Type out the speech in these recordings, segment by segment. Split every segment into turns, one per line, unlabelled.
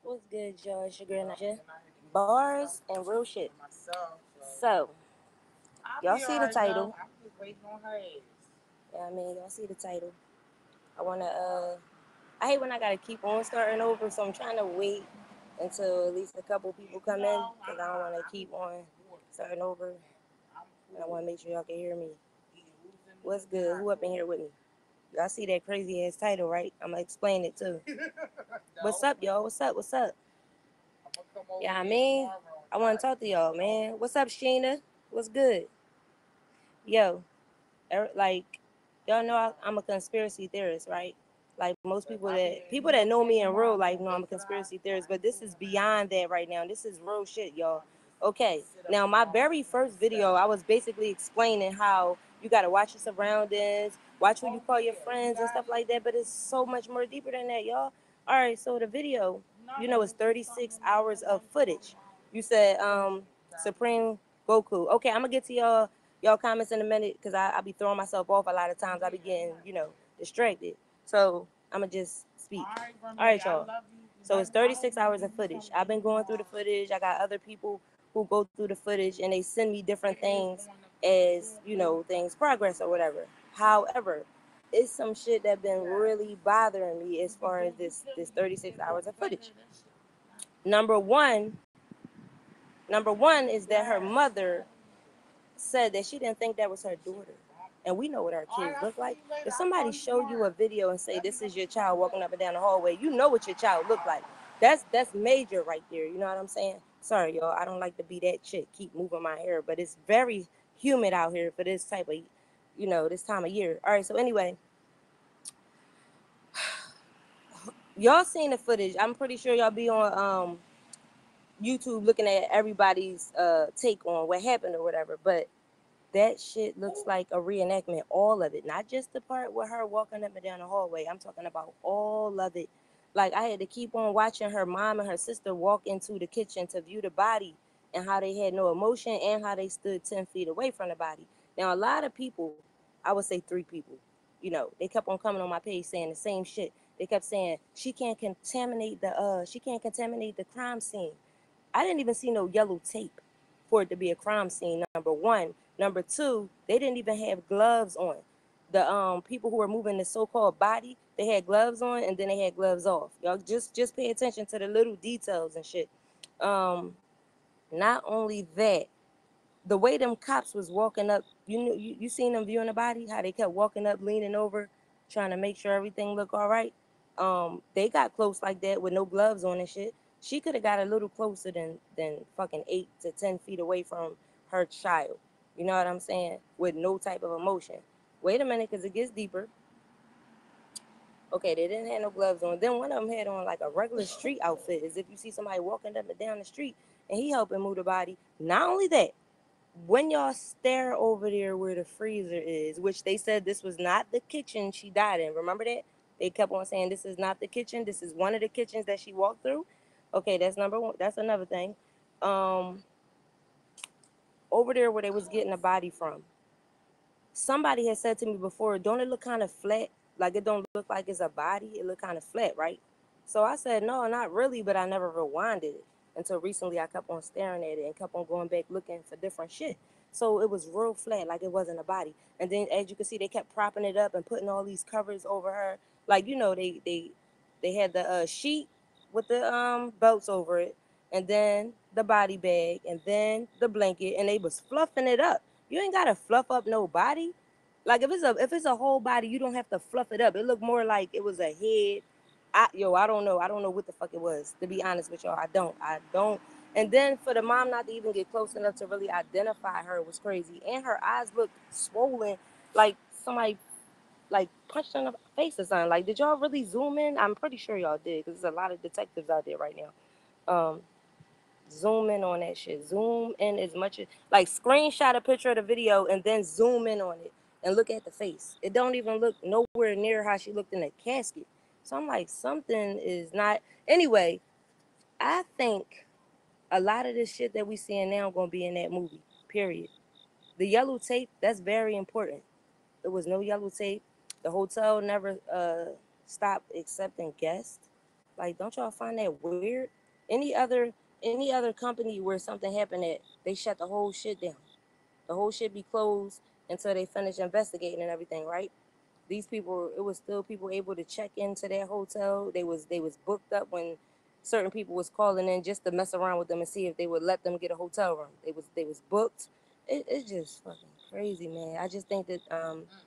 What's good, y'all? It's your girl Naja. Bars and real shit. So, y'all see the title. Yeah, I mean, y'all see the title. I wanna I hate when I gotta keep on starting over, so I'm trying to wait until at least a couple people come in because I don't wanna keep on starting over. And I wanna make sure y'all can hear me. What's good? Who up in here with me? Y'all see that crazy ass title, right? I'm gonna explain it too. What's up, y'all? What's up? What's up? Yeah, I mean, I want to talk to y'all, man. What's up, Sheena? What's good? Yo, like, y'all know I'm a conspiracy theorist, right? Like most people that know me in real life know I'm a conspiracy theorist, but this is beyond that right now. This is real shit, y'all. Okay, now my very first video, I was basically explaining how you gotta watch your surroundings, watch who you call your friends and stuff like that. But it's so much more deeper than that, y'all. All right, so the video, it's 36 hours of footage. You said Supreme Goku. Okay, I'm gonna get to y'all comments in a minute because I be throwing myself off a lot of times. I be getting, distracted. So I'm going to just speak. All right, y'all. So it's 36 hours of footage. I've been going through the footage. I got other people who go through the footage and they send me different things as, things progress or whatever. However, it's some shit that been really bothering me as far as this 36 hours of footage. Number one is that her mother said that she didn't think that was her daughter. And we know what our kids look like. If somebody show you a video and say this is your child walking up and down the hallway, you know what your child look like. That's major right there. You know what I'm saying? Sorry, y'all. I don't like to be that chick. Keep moving my hair, but it's very humid out here for this type of, this time of year. All right. So anyway, y'all seen the footage. I'm pretty sure y'all be on YouTube looking at everybody's take on what happened or whatever. But that shit looks like a reenactment, all of it. Not just the part with her walking up and down the hallway. I'm talking about all of it. Like, I had to keep on watching her mom and her sister walk into the kitchen to view the body and how they had no emotion and how they stood 10 feet away from the body. Now, a lot of people, I would say 3 people, they kept on coming on my page saying the same shit. They kept saying, she can't contaminate the crime scene. I didn't even see no yellow tape for it to be a crime scene, number one. Number two, they didn't even have gloves on. The people who were moving the so-called body, they had gloves on and then they had gloves off. Y'all just pay attention to the little details and shit. Not only that, the way them cops was walking up, you seen them viewing the body, how they kept walking up, leaning over, trying to make sure everything looked all right. They got close like that with no gloves on and shit. She could have got a little closer than fucking 8 to 10 feet away from her child. You know what I'm saying? With no type of emotion. Wait a minute, because it gets deeper. Okay, they didn't have no gloves on. Then one of them had on like a regular street outfit, as if you see somebody walking up and down the street and he helping move the body. Not only that, when y'all stare over there where the freezer is, which they said this was not the kitchen she died in. Remember that? They kept on saying this is not the kitchen. This is one of the kitchens that she walked through. Okay, that's number one. That's another thing. Over there where they was getting the body from, somebody had said to me before, don't it look kind of flat? Like it don't look like it's a body. It look kind of flat, right? So I said, no, not really, but I never rewinded it. Until recently I kept on staring at it and kept on going back looking for different shit. So it was real flat, like it wasn't a body. And then as you can see, they kept propping it up and putting all these covers over her. Like, they had the sheet with the belts over it, and then the body bag, and then the blanket, and they was fluffing it up. You ain't gotta fluff up no body. Like if it's a whole body, you don't have to fluff it up. It looked more like it was a head. I don't know. I don't know what the fuck it was. To be honest with y'all, I don't. And then for the mom not to even get close enough to really identify her was crazy. And her eyes looked swollen, like somebody like punched her in the face or something. Like, did y'all really zoom in? I'm pretty sure y'all did, because there's a lot of detectives out there right now. Zoom in on that shit. Zoom in as much as, like, screenshot a picture of the video and then zoom in on it and look at the face. It don't even look nowhere near how she looked in the casket. So I'm like, something is not. Anyway, I think a lot of this shit that we seeing now gonna be in that movie. Period. The yellow tape, that's very important. There was no yellow tape. The hotel never stopped accepting guests. Like, don't y'all find that weird? Any other company where something happened that they shut the whole shit down. The whole shit be closed until they finish investigating and everything, right? These people, it was still people able to check into their hotel. They was booked up when certain people was calling in just to mess around with them and see if they would let them get a hotel room. They was booked. It's just fucking crazy, man. I just think that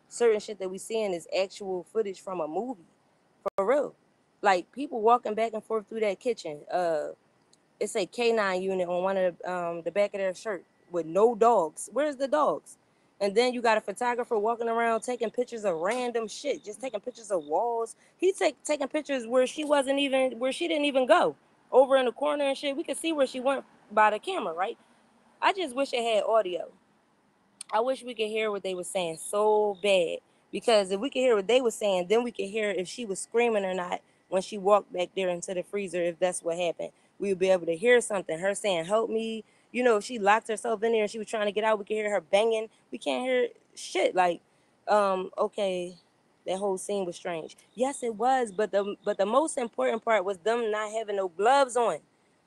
certain shit that we seeing is actual footage from a movie, for real. Like people walking back and forth through that kitchen. It's a canine unit on one of the back of their shirt with no dogs. Where's the dogs? And then you got a photographer walking around taking pictures of random shit, just taking pictures of walls. He taking pictures where she wasn't even, where she didn't even go, over in the corner and shit. We could see where she went by the camera, right? I just wish it had audio. I wish we could hear what they were saying so bad. Because if we could hear what they were saying, then we could hear if she was screaming or not when she walked back there into the freezer, if that's what happened. We would be able to hear something. Her saying, help me. You know, if she locked herself in there and she was trying to get out, we could hear her banging. We can't hear shit. Like, okay, that whole scene was strange. Yes, it was, but the most important part was them not having no gloves on.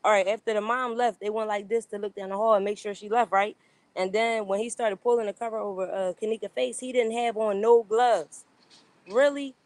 All right, after the mom left, they went like this to look down the hall and make sure she left, right? And then when he started pulling the cover over Kenneka's face, he didn't have on no gloves. Really?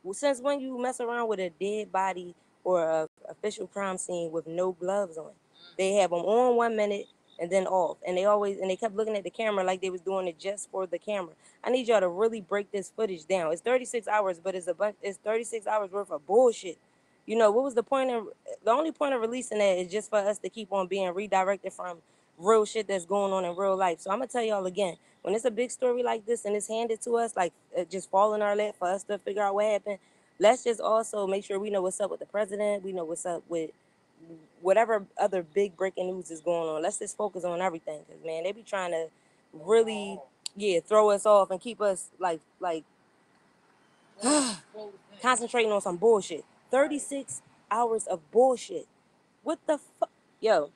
Well, since when you mess around with a dead body or a official crime scene with no gloves on? They have them on 1 minute and then off, and they kept looking at the camera like they was doing it just for the camera. I need y'all to really break this footage down. It's 36 hours, but it's 36 hours worth of bullshit. You know what was the point of the only point of releasing that is just for us to keep on being redirected from real shit that's going on in real life. So I'm gonna tell y'all again, when it's a big story like this and it's handed to us, like it just fall in our lap for us to figure out what happened, let's just also make sure we know what's up with the president. We know what's up with whatever other big breaking news is going on. Let's just focus on everything, because man, they be trying to really, yeah, throw us off and keep us like concentrating on some bullshit. 36 hours of bullshit. What the fuck? Yo,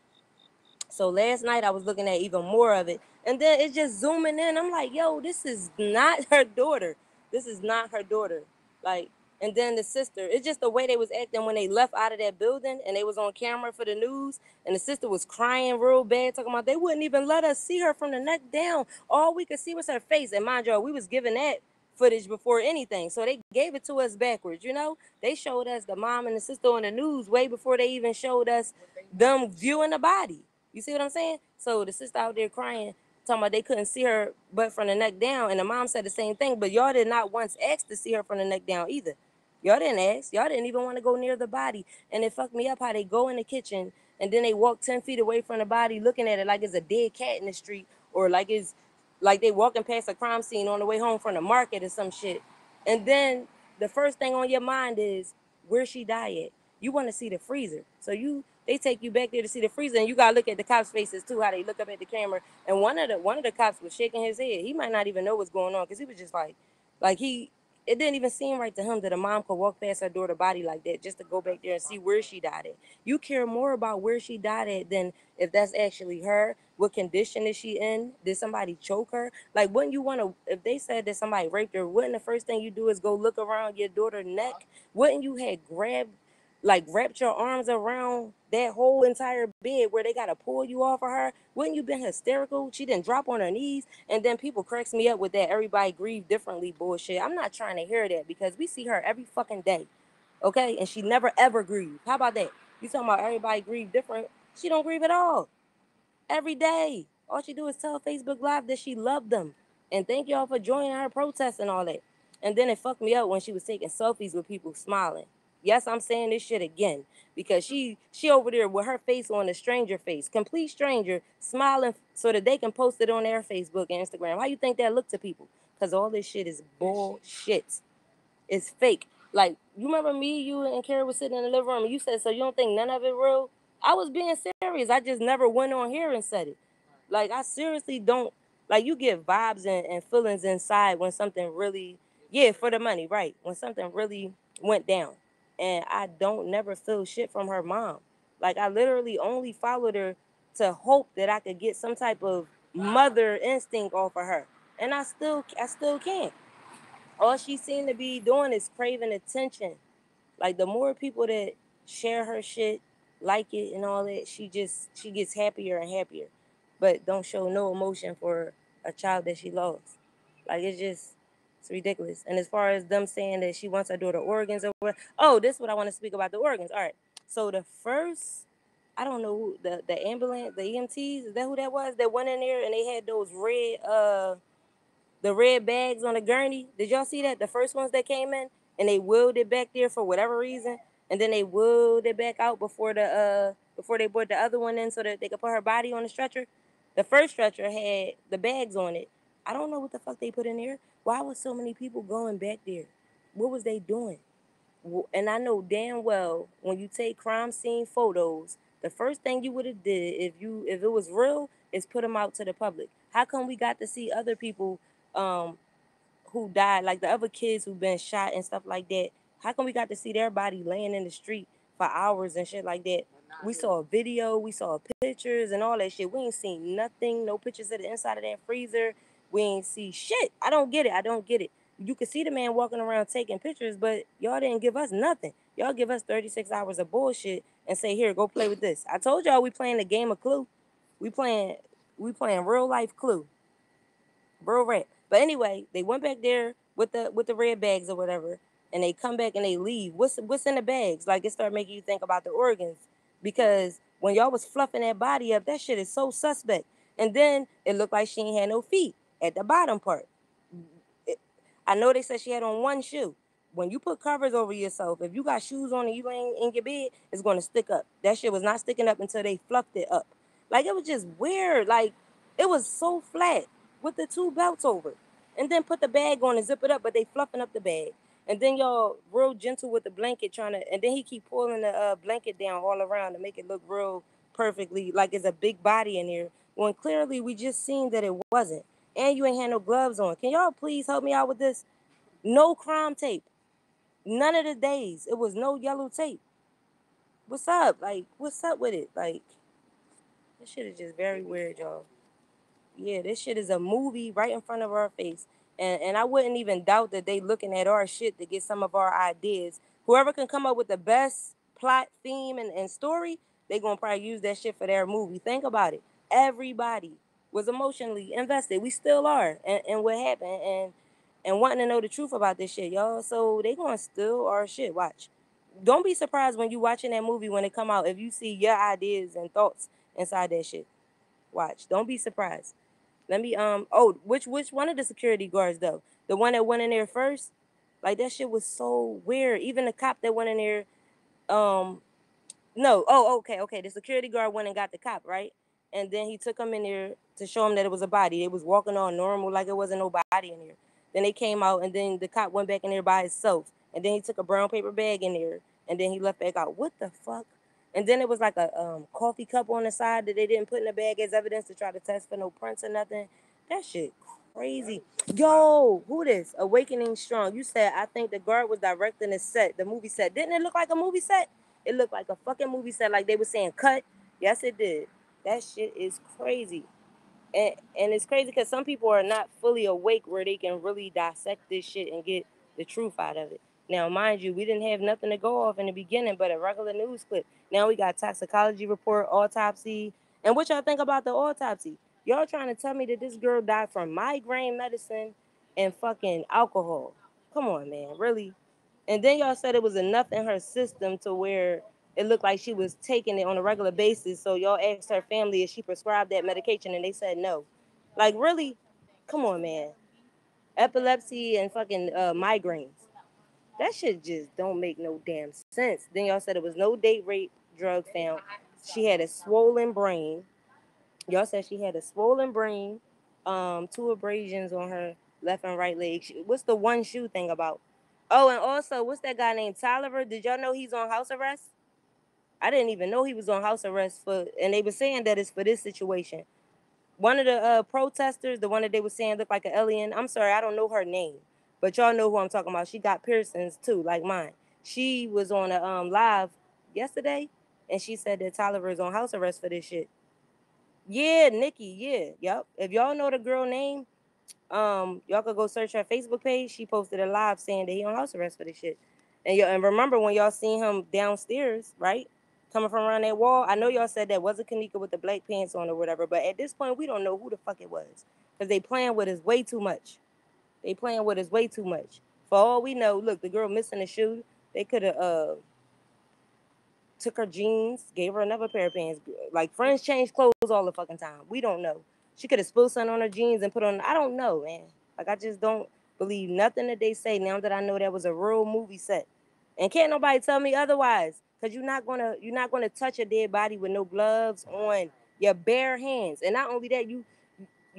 so last night I was looking at even more of it, and then it's just zooming in. I'm like, yo, this is not her daughter. This is not her daughter. Like, and then the sister. It's just the way they was acting when they left out of that building and they was on camera for the news, and the sister was crying real bad, talking about they wouldn't even let us see her from the neck down. All we could see was her face, and mind you, we was given that footage before anything, so they gave it to us backwards. You know, they showed us the mom and the sister on the news way before they even showed us them viewing the body. You see what I'm saying? So the sister out there crying, talking about they couldn't see her but from the neck down, and the mom said the same thing. But y'all did not once ask to see her from the neck down either. Y'all didn't ask. Y'all didn't even want to go near the body. And it fucked me up how they go in the kitchen and then they walk 10 feet away from the body, looking at it like it's a dead cat in the street, or like it's like they walking past a crime scene on the way home from the market or some shit. And then the first thing on your mind is where she died at. You want to see the freezer. So they take you back there to see the freezer, and you gotta look at the cops' faces too, how they look up at the camera. And one of the cops was shaking his head. He might not even know what's going on, because he was just like he. It didn't even seem right to him that a mom could walk past her daughter's body like that just to go back there and see where she died at. You care more about where she died at than if that's actually her. What condition is she in? Did somebody choke her? Like, wouldn't you want to? If they said that somebody raped her, wouldn't the first thing you do is go look around your daughter's neck? Wouldn't you have grabbed, like, wrapped your arms around that whole entire bed where they gotta pull you off of her? Wouldn't you been hysterical? She didn't drop on her knees, and then people cracks me up with that everybody grieve differently bullshit. I'm not trying to hear that, because we see her every fucking day, okay? And she never ever grieved. How about that? You talking about everybody grieve different? She don't grieve at all. Every day. All she do is tell Facebook Live that she loved them. And thank y'all for joining her protest and all that. And then it fucked me up when she was taking selfies with people smiling. Yes, I'm saying this shit again. Because she over there with her face on a stranger face. Complete stranger, smiling so that they can post it on their Facebook and Instagram. How you think that look to people? Because all this shit is bullshit. It's fake. Like, you remember me, you and Carrie was sitting in the living room, and you said, so you don't think none of it real? I was being serious. I just never went on here and said it. Like, I seriously don't, like, you get vibes and feelings inside when something really, yeah, for the money, right. When something really went down. And I don't never feel shit from her mom. Like, I literally only followed her to hope that I could get some type of mother instinct off of her. And I still can't. All she seemed to be doing is craving attention. Like, the more people that share her shit, like it and all that, she gets happier and happier, but don't show no emotion for a child that she lost. Like it's ridiculous. And as far as them saying that she wants her daughter organs or what, oh, this is what I want to speak about the organs. All right. So the first, I don't know who the ambulance, the EMTs, is that who that was that went in there and they had those red the red bags on the gurney. Did y'all see that? The first ones that came in and they wheeled it back there for whatever reason, and then they wheeled it back out before they brought the other one in so that they could put her body on the stretcher. The first stretcher had the bags on it. I don't know what the fuck they put in there. Why was so many people going back there? What was they doing? And I know damn well when you take crime scene photos, the first thing you would have did if it was real is put them out to the public. How come we got to see other people um, who died, like the other kids who've been shot and stuff like that? How come we got to see their body laying in the street for hours and shit like that? We saw a video, we saw pictures and all that shit. We ain't seen nothing, no pictures of the inside of that freezer. We ain't see shit. I don't get it. I don't get it. You could see the man walking around taking pictures, but y'all didn't give us nothing. Y'all give us 36 hours of bullshit and say, here, go play with this. I told y'all we playing the game of Clue. We playing we playing real life Clue. Real rap. But anyway, they went back there with the red bags or whatever, and they come back and they leave. What's in the bags? Like it started making you think about the organs. Because when y'all was fluffing that body up, that shit is so suspect. And then it looked like she ain't had no feet at the bottom part. I know they said she had on one shoe. When you put covers over yourself, if you got shoes on and you ain't in your bed, it's gonna stick up. That shit was not sticking up until they fluffed it up. Like it was just weird. Like it was so flat with the two belts over. And then put the bag on and zip it up, but they fluffing up the bag. And then y'all real gentle with the blanket trying to, and then he keep pulling the blanket down all around to make it look real perfectly like it's a big body in there. When clearly we just seen that it wasn't. And you ain't had no gloves on. Can y'all please help me out with this? No crime tape. None of the days. It was no yellow tape. What's up? Like, what's up with it? Like, this shit is just very weird, y'all. Yeah, this shit is a movie right in front of our face. And I wouldn't even doubt that they looking at our shit to get some of our ideas. Whoever can come up with the best plot, theme, and story, they gonna probably use that shit for their movie. Think about it. Everybody was emotionally invested. We still are. And what happened and wanting to know the truth about this shit, y'all. So they gonna steal our shit. Watch. Don't be surprised when you watching that movie when it come out if you see your ideas and thoughts inside that shit. Watch. Don't be surprised. Let me which one of the security guards though? The one that went in there first? Like that shit was so weird. Even the cop that went in there, um, no, oh, okay, okay. The security guard went and got the cop, right? And then he took him in there to show him that it was a body. They was walking on normal like it wasn't no body in there. Then they came out and then the cop went back in there by himself. And then he took a brown paper bag in there and then he left back out. What the fuck? And then it was like a coffee cup on the side that they didn't put in the bag as evidence to try to test for no prints or nothing. That shit crazy. Yo, who this? Awakening Strong. You said I think the guard was directing the set, the movie set. Didn't it look like a movie set? It looked like a fucking movie set, like they were saying cut. Yes, it did. That shit is crazy. And it's crazy because some people are not fully awake where they can really dissect this shit and get the truth out of it. Now, mind you, we didn't have nothing to go off in the beginning but a regular news clip. Now we got toxicology report, autopsy. And what y'all think about the autopsy? Y'all trying to tell me that this girl died from migraine medicine and fucking alcohol. Come on, man. Really? And then y'all said it was enough in her system to where it looked like she was taking it on a regular basis. So y'all asked her family if she prescribed that medication, and they said no. Like, really? Come on, man. Epilepsy and fucking migraines. That shit just don't make no damn sense. Then y'all said it was no date rape drug found. She had a swollen brain. Y'all said she had a swollen brain, two abrasions on her left and right leg. What's the one shoe thing about? Oh, and also, what's that guy named Tolliver? Did y'all know he's on house arrest? I didn't even know he was on house arrest and they were saying that it's for this situation. One of the protesters, the one that they were saying looked like an alien. I'm sorry, I don't know her name, but y'all know who I'm talking about. She got piercings too, like mine. She was on a live yesterday, and she said that Tolliver is on house arrest for this shit. Yeah, Nikki. Yeah, yep. If y'all know the girl name, y'all could go search her Facebook page. She posted a live saying that he on house arrest for this shit. And remember when y'all seen him downstairs, right? Coming from around that wall. I know y'all said that wasn't Kenneka with the black pants on or whatever, but at this point we don't know who the fuck it was. Because they playing with us way too much. They playing with us way too much. For all we know, look, the girl missing a shoe. They could have took her jeans, gave her another pair of pants. Like friends change clothes all the fucking time. We don't know. She could have spilled something on her jeans and put on. I don't know, man. Like I just don't believe nothing that they say now that I know that was a real movie set. And can't nobody tell me otherwise. Cause you're not gonna touch a dead body with no gloves on, your bare hands. And not only that, you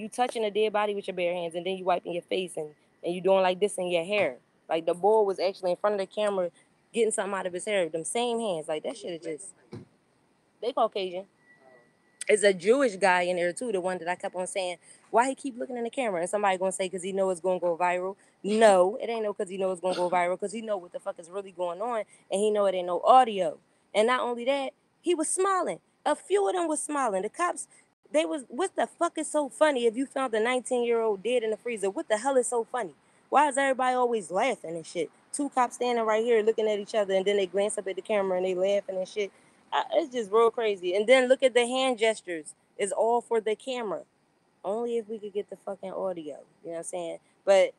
touching a dead body with your bare hands, and then you wiping your face and you doing like this in your hair. Like the boy was actually in front of the camera getting something out of his hair with them same hands. Like that shit is just, they Caucasian. It's a Jewish guy in there too, the one that I kept on saying, why he keep looking in the camera? And somebody gonna say because he know it's gonna go viral. No, it ain't no because he know it's gonna go viral, because he know what the fuck is really going on, and he know it ain't no audio. And not only that, he was smiling. A few of them was smiling. The cops, they was, what the fuck is so funny if you found a 19-year-old dead in the freezer? What the hell is so funny? Why is everybody always laughing and shit? Two cops standing right here looking at each other, and then they glance up at the camera and they laughing and shit. It's just real crazy. And then look at the hand gestures. It's all for the camera. Only if we could get the fucking audio. You know what I'm saying? But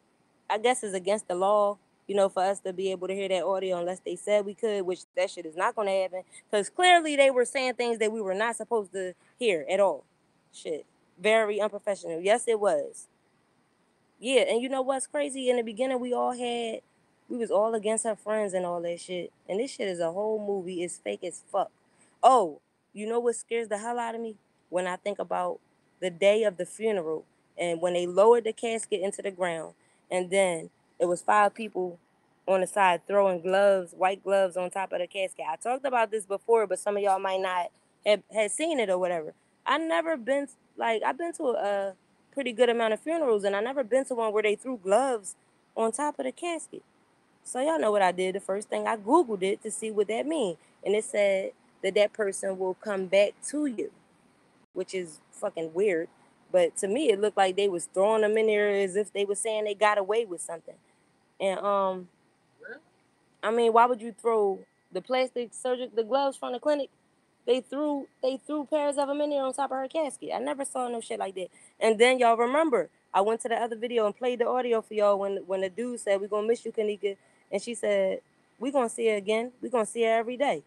I guess it's against the law, for us to be able to hear that audio unless they said we could, which that shit is not going to happen. Because clearly they were saying things that we were not supposed to hear at all. Shit. Very unprofessional. Yes, it was. Yeah, and you know what's crazy? In the beginning, we was all against her friends and all that shit. And this shit is a whole movie. It's fake as fuck. Oh, you know what scares the hell out of me? When I think about the day of the funeral and when they lowered the casket into the ground, and then it was 5 people on the side throwing gloves, white gloves on top of the casket. I talked about this before, but some of y'all might not have had seen it or whatever. I never been, like, I've been to a pretty good amount of funerals, and I never been to one where they threw gloves on top of the casket. So y'all know what I did. The first thing I Googled it to see what that means. And it said that person will come back to you, which is fucking weird. But to me, it looked like they was throwing them in there as if they were saying they got away with something. And I mean, why would you throw the plastic the gloves from the clinic? They threw pairs of them in there on top of her casket. I never saw no shit like that. And then y'all remember, I went to the other video and played the audio for y'all when the dude said, "We're gonna miss you, Kenneka," and she said, "We gonna see her again. We gonna see her every day."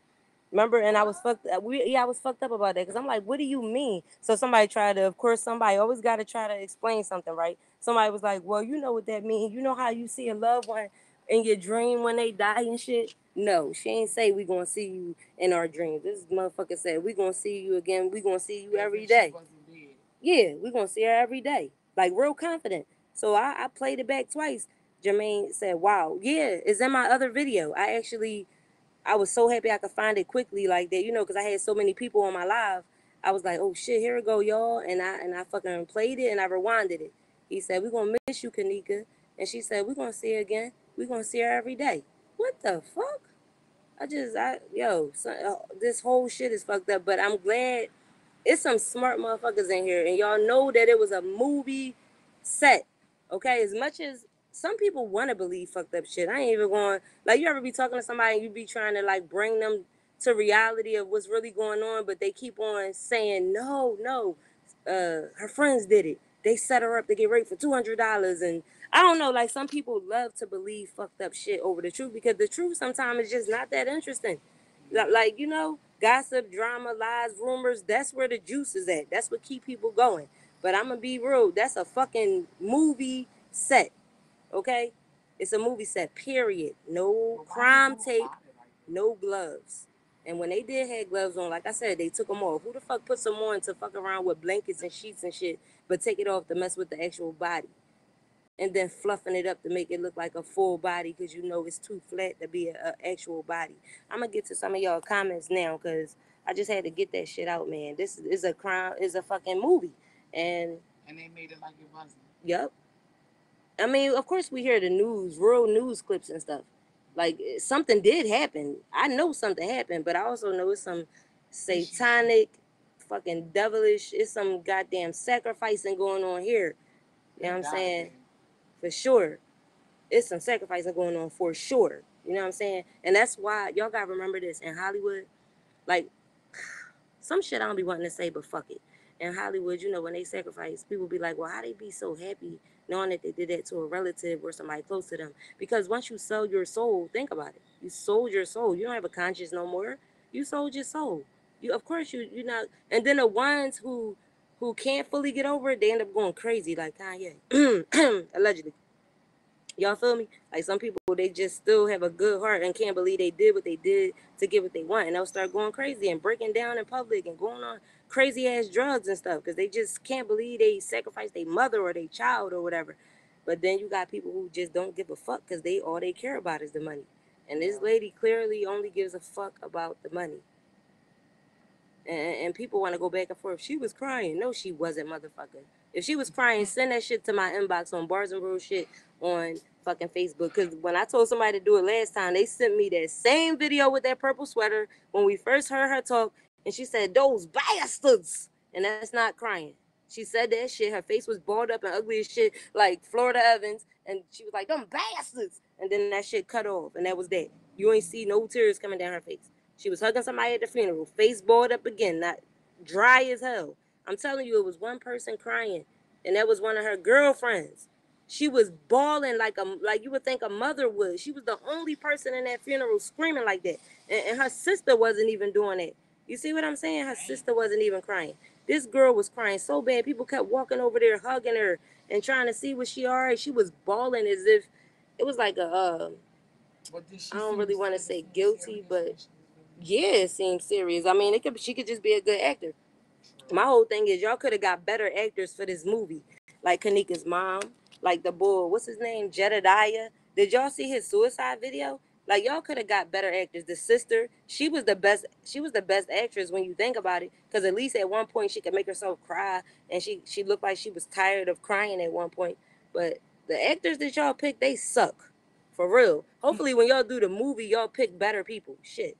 Remember? And I was fucked. I was fucked up about that because I'm like, what do you mean? So somebody tried to, of course, somebody always got to try to explain something, right? Somebody was like, well, you know what that means. You know how you see a loved one in your dream when they die and shit? No, she ain't say we gonna see you in our dreams. This motherfucker said we gonna see you again. We gonna see you every day. Yeah, we gonna see her every day. Like real confident. So I played it back twice. Jermaine said, wow, yeah, it's in my other video. I was so happy I could find it quickly like that, because I had so many people on my live. I was like, oh shit, here we go, y'all. And I fucking played it and I rewinded it. He said, we're gonna miss you, Kenneka. And she said, we're gonna see her again. We're gonna see her every day. What the fuck? This whole shit is fucked up, but I'm glad it's some smart motherfuckers in here, and y'all know that it was a movie set. Okay, as much as some people want to believe fucked up shit, I ain't even going. Like, you ever be talking to somebody and you be trying to like bring them to reality of what's really going on, but they keep on saying no, no. Her friends did it. They set her up to get raped for $200, and I don't know. Like, some people love to believe fucked up shit over the truth because the truth sometimes is just not that interesting. Like, gossip, drama, lies, rumors, that's where the juice is at. That's what keep people going. But I'm going to be real. That's a fucking movie set, okay? It's a movie set, period. No crime tape, no gloves. And when they did have gloves on, like I said, they took them off. Who the fuck puts them on to fuck around with blankets and sheets and shit, but take it off to mess with the actual body? And then fluffing it up to make it look like a full body because it's too flat to be a actual body. I'm going to get to some of y'all comments now because I just had to get that shit out, man. This is a crime, is a fucking movie. And they made it like it wasn't. Yep. I mean, of course we hear the news, real news clips and stuff. Like, something did happen. I know something happened, but I also know it's some satanic, fucking devilish, it's some goddamn sacrificing going on here. You know what I'm saying? For sure. It's some sacrificing going on for sure. You know what I'm saying? And that's why y'all gotta remember this in Hollywood. Like some shit I don't be wanting to say, but fuck it. In Hollywood, you know, when they sacrifice, people be like, well, how they be so happy knowing that they did that to a relative or somebody close to them? Because once you sell your soul, think about it. You sold your soul. You don't have a conscience no more. You sold your soul. You, of course, you're not. And then the ones who can't fully get over it, they end up going crazy, like Kanye, allegedly. Y'all feel me? Like some people, they just still have a good heart and can't believe they did what they did to get what they want, and they'll start going crazy and breaking down in public and going on crazy ass drugs and stuff because they just can't believe they sacrificed their mother or their child or whatever. But then you got people who just don't give a fuck because they all they care about is the money, and this lady clearly only gives a fuck about the money. And people want to go back and forth. She was crying. No, she wasn't, motherfucker. If she was crying, send that shit to my inbox on Barz and Rule shit on fucking Facebook. Because when I told somebody to do it last time, they sent me that same video with that purple sweater when we first heard her talk. And she said, those bastards. And that's not crying. She said that shit. Her face was balled up and ugly as shit, like Florida Evans. And she was like, them bastards. And then that shit cut off. And that was that. You ain't see no tears coming down her face. She was hugging somebody at the funeral, face balled up again, not dry as hell. I'm telling you, it was one person crying, and that was one of her girlfriends. She was bawling like you would think a mother would. She was the only person in that funeral screaming like that, and her sister wasn't even doing it. You see what I'm saying? Her sister wasn't even crying. This girl was crying so bad. People kept walking over there, hugging her, and trying to see was she all right. She was bawling as if it was like a. I don't really want to say guilty, but yeah, it seems serious. I mean, it could she could just be a good actor. My whole thing is y'all could have got better actors for this movie, like Kenneka's mom, like the boy, what's his name, Jedediah. Did y'all see his suicide video? Like y'all could have got better actors. The sister, she was the best. She was the best actress when you think about it, because at least at one point she could make herself cry, and she looked like she was tired of crying at one point. But the actors that y'all picked, they suck, for real. Hopefully, when y'all do the movie, y'all pick better people. Shit.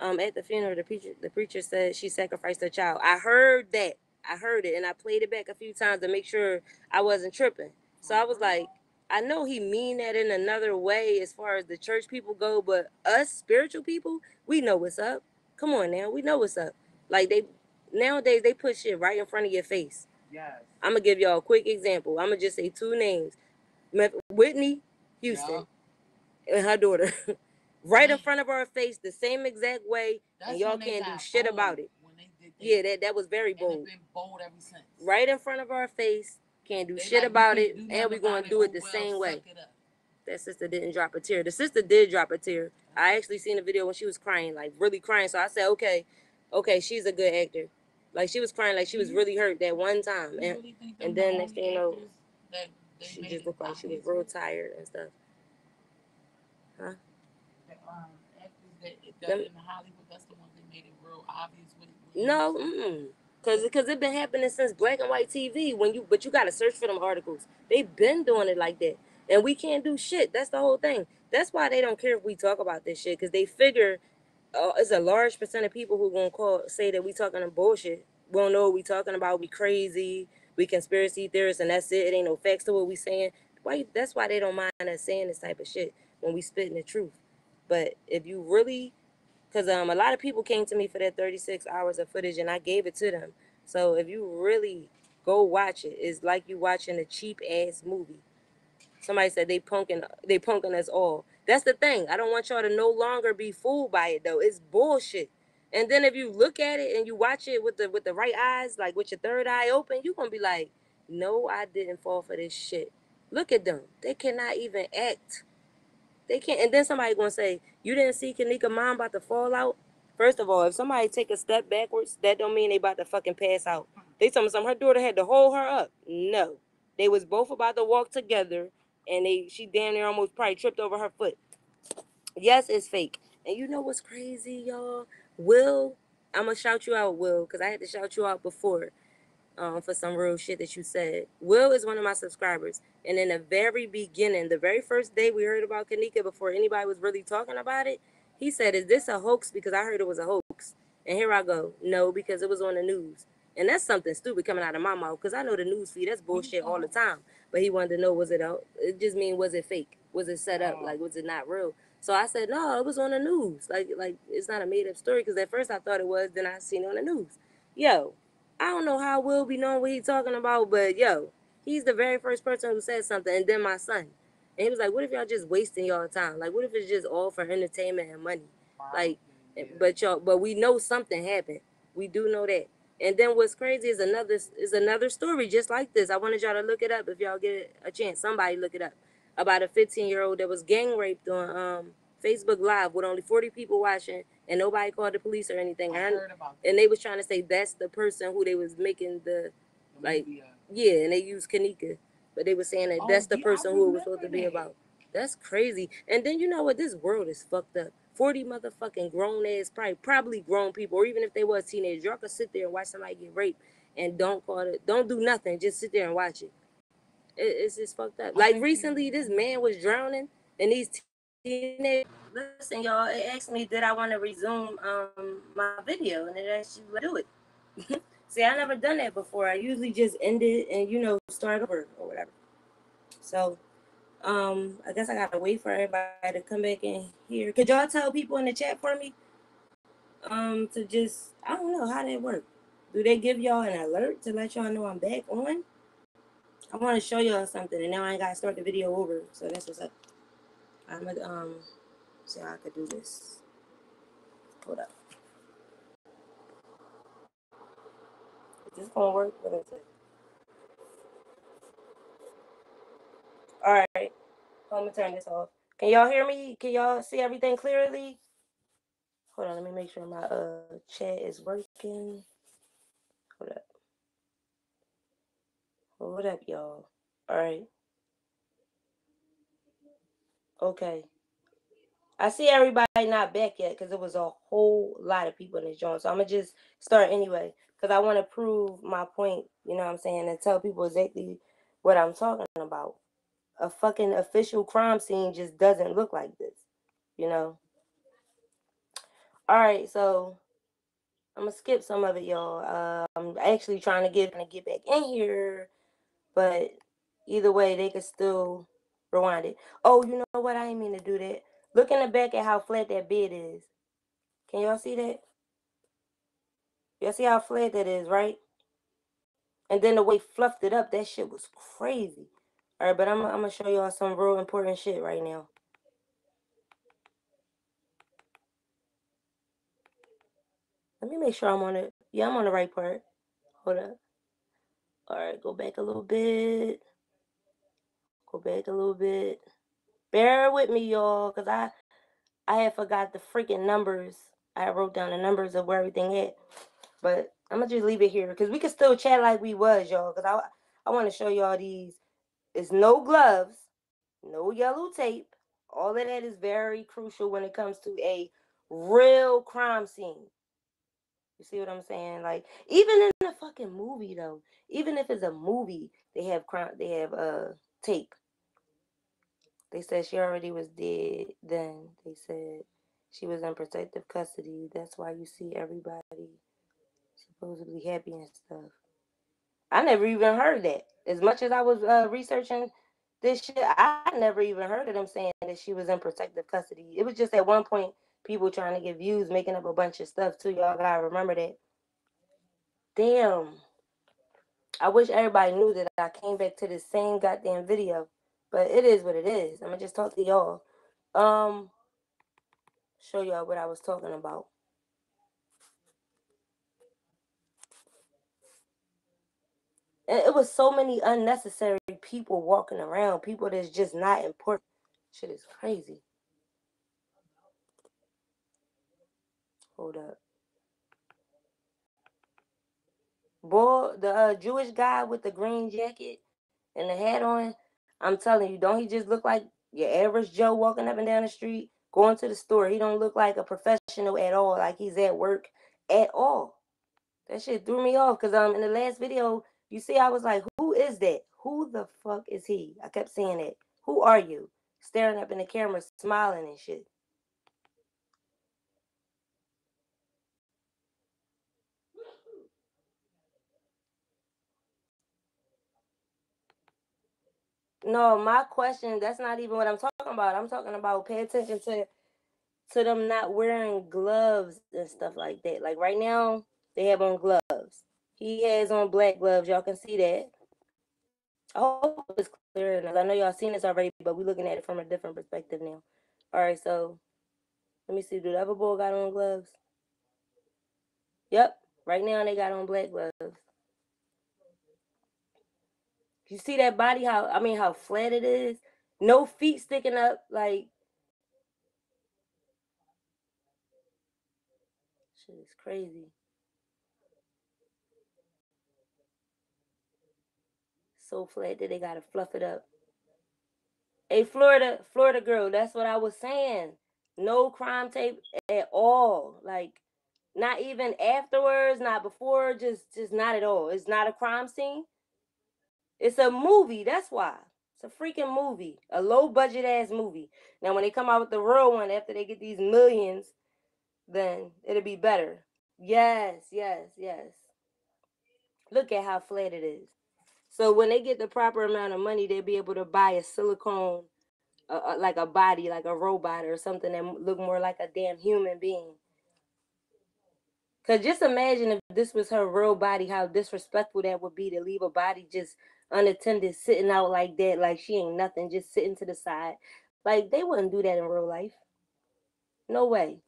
At the funeral, the preacher said she sacrificed her child. I heard that. I heard it, and I played it back a few times to make sure I wasn't tripping. So I was like, I know he mean that in another way as far as the church people go, but us spiritual people, we know what's up. Come on now, we know what's up. Like they nowadays they put shit right in front of your face. I'm gonna give y'all a quick example. I'm gonna just say two names: Whitney Houston and her daughter. Right in front of our face, the same exact way, and y'all can't do shit about it. Yeah, that was very bold. And it's been bold ever since. Right in front of our face, can't do shit about it, and we're gonna do it the same way. That sister didn't drop a tear. The sister did drop a tear. I actually seen a video when she was crying, like really crying. So I said, okay, she's a good actor. Like she was crying, like she was really hurt that one time, and then next thing you know, she just looked like she was real tired and stuff. Huh? Them, in Hollywood, that's the ones that made it real obvious what it was. No, cause it been happening since black and white TV. But you gotta search for them articles. They've been doing it like that, and we can't do shit. That's the whole thing. That's why they don't care if we talk about this shit, cause they figure it's a large percent of people who gonna say that we talking bullshit. We don't know what we talking about. We crazy. We conspiracy theorists, and that's it. It ain't no facts to what we saying. That's why they don't mind us saying this type of shit when we spitting the truth. But if you really because a lot of people came to me for that 36 hours of footage, and I gave it to them. So if you really go watch it, it's like you watching a cheap ass movie. Somebody said they punking us all. That's the thing. I don't want y'all to no longer be fooled by it though. It's bullshit. And then if you look at it and you watch it with the right eyes, like with your third eye open, you're gonna be like, no, I didn't fall for this shit. Look at them. They cannot even act. They can't. And then somebody gonna say, you didn't see Kenneka mom about to fall out? First of all, if somebody take a step backwards, that don't mean they about to fucking pass out. They told me something. Her daughter had to hold her up. No. They was both about to walk together, and she damn near almost probably tripped over her foot. Yes, it's fake. And you know what's crazy, y'all? Will, I'm gonna shout you out, Will, because I had to shout you out before. For some real shit that you said. Will is one of my subscribers. And in the very beginning, the very first day we heard about Kenneka, before anybody was really talking about it, he said, is this a hoax? Because I heard it was a hoax. And here I go. No, because it was on the news. And that's something stupid coming out of my mouth, because I know the news feed, that's bullshit all the time. But he wanted to know, it just mean, was it fake? Was it set up? Like, was it not real? So I said, no, it was on the news. Like it's not a made up story. Because at first I thought it was. Then I seen it on the news. Yo, I don't know how Will be knowing what he's talking about, but yo, he's the very first person who said something. And then my son. And he was like, what if y'all just wasting y'all time? Like, what if it's just all for entertainment and money? Like, but we know something happened. We do know that. And then what's crazy is another story just like this. I wanted y'all to look it up if y'all get a chance. Somebody look it up about a 15-year-old that was gang raped on Facebook Live with only 40 people watching and nobody called the police or anything. I heard about that. And they was trying to say that's the person who they was making the like yeah, and they used Kenneka, but they were saying that that's the person who it was supposed to be about. That's crazy. And then you know what? This world is fucked up. 40 motherfucking grown ass, probably grown people, or even if they was teenagers, y'all could sit there and watch somebody get raped and don't call it, don't do nothing, just sit there and watch it. It's just fucked up. Like recently, this man was drowning, and these teenagers. Listen, y'all, it asked me did I want to resume my video, and it asked you to do it. See, I never done that before. I usually just end it and start over or whatever. So I guess I gotta wait for everybody to come back in here. Could y'all tell people in the chat for me? To just I don't know how that work. Do they give y'all an alert to let y'all know I'm back on? I want to show y'all something, and now I ain't gotta start the video over. So that's what's up. I'm gonna see how I could do this. Hold up. Is this gonna work? What is it? All right. I'm gonna turn this off. Can y'all hear me? Can y'all see everything clearly? Hold on, let me make sure my chat is working. Hold up. Hold up, y'all. All right. Okay. I see everybody not back yet because it was a whole lot of people in this joint. So I'm gonna just start anyway because I want to prove my point. You know what I'm saying, and tell people exactly what I'm talking about. A fucking official crime scene just doesn't look like this. You know. All right, so I'm gonna skip some of it, y'all. I'm actually trying to get back in here, but either way, they could still rewind it. Oh, you know what? I didn't mean to do that. Look in the back at how flat that bed is. Can y'all see that? Y'all see how flat that is, right? And then the way he fluffed it up, that shit was crazy. All right, but I'm gonna show y'all some real important shit right now. Let me make sure I'm on it. Yeah, I'm on the right part. Hold up. All right, go back a little bit. Go back a little bit. Bear with me, y'all, because I had forgot the freaking numbers. I wrote down the numbers of where everything at. But I'm going to just leave it here because we can still chat like we was, y'all, because I want to show y'all these. It's no gloves, no yellow tape. All of that is very crucial when it comes to a real crime scene. You see what I'm saying? Like, even in a fucking movie, though, even if it's a movie, they have tape. They said she already was dead then. They said she was in protective custody. That's why you see everybody supposedly happy and stuff. I never even heard that. As much as I was researching this shit, I never even heard of them saying that she was in protective custody. It was just at one point people trying to get views, making up a bunch of stuff too. Y'all gotta remember that. Damn. I wish everybody knew that I came back to the same goddamn video. But it is what it is. I'm gonna just talk to y'all. Show y'all what I was talking about. And it was so many unnecessary people walking around, people that's just not important. Shit is crazy. Hold up. Boy, the Jewish guy with the green jacket and the hat on, I'm telling you, don't he just look like your average Joe walking up and down the street, going to the store? He don't look like a professional at all, like he's at work at all. That shit threw me off because in the last video, you see, I was like, who is that? Who the fuck is he? I kept saying that. Who are you? Staring up in the camera, smiling and shit. No, my question, that's not even what I'm talking about. I'm talking about pay attention to them not wearing gloves and stuff like that. Like right now, they have on gloves. He has on black gloves. Y'all can see that. I hope it's clear enough. I know y'all seen this already, but we're looking at it from a different perspective now. All right, so let me see. Do the other boy got on gloves? Yep. Right now they got on black gloves. You see that body? How flat it is. No feet sticking up. Like shit is crazy. So flat that they gotta fluff it up. A Florida girl. That's what I was saying. No crime tape at all. Like not even afterwards, not before. Just not at all. It's not a crime scene. It's a movie. That's why. It's a freaking movie. A low budget ass movie. Now when they come out with the real one after they get these millions, then it'll be better. Yes, yes, yes. Look at how flat it is. So when they get the proper amount of money, they'll be able to buy a silicone, like a body, like a robot or something that look more like a damn human being. Cause just imagine if this was her real body, how disrespectful that would be to leave a body just unattended, sitting out like that, like she ain't nothing, just sitting to the side. Like they wouldn't do that in real life. No way.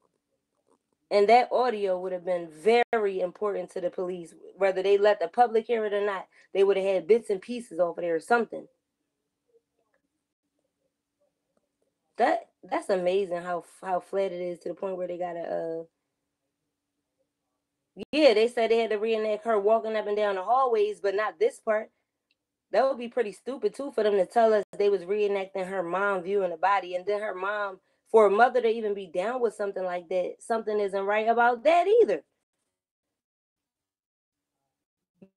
And that audio would have been very important to the police, whether they let the public hear it or not. They would have had bits and pieces over there or something. That's amazing how flat it is to the point where they gotta yeah, they said they had to reenact her walking up and down the hallways, but not this part. That would be pretty stupid too for them to tell us they was reenacting her mom viewing the body, and then her mom, for a mother to even be down with something like that, something isn't right about that either.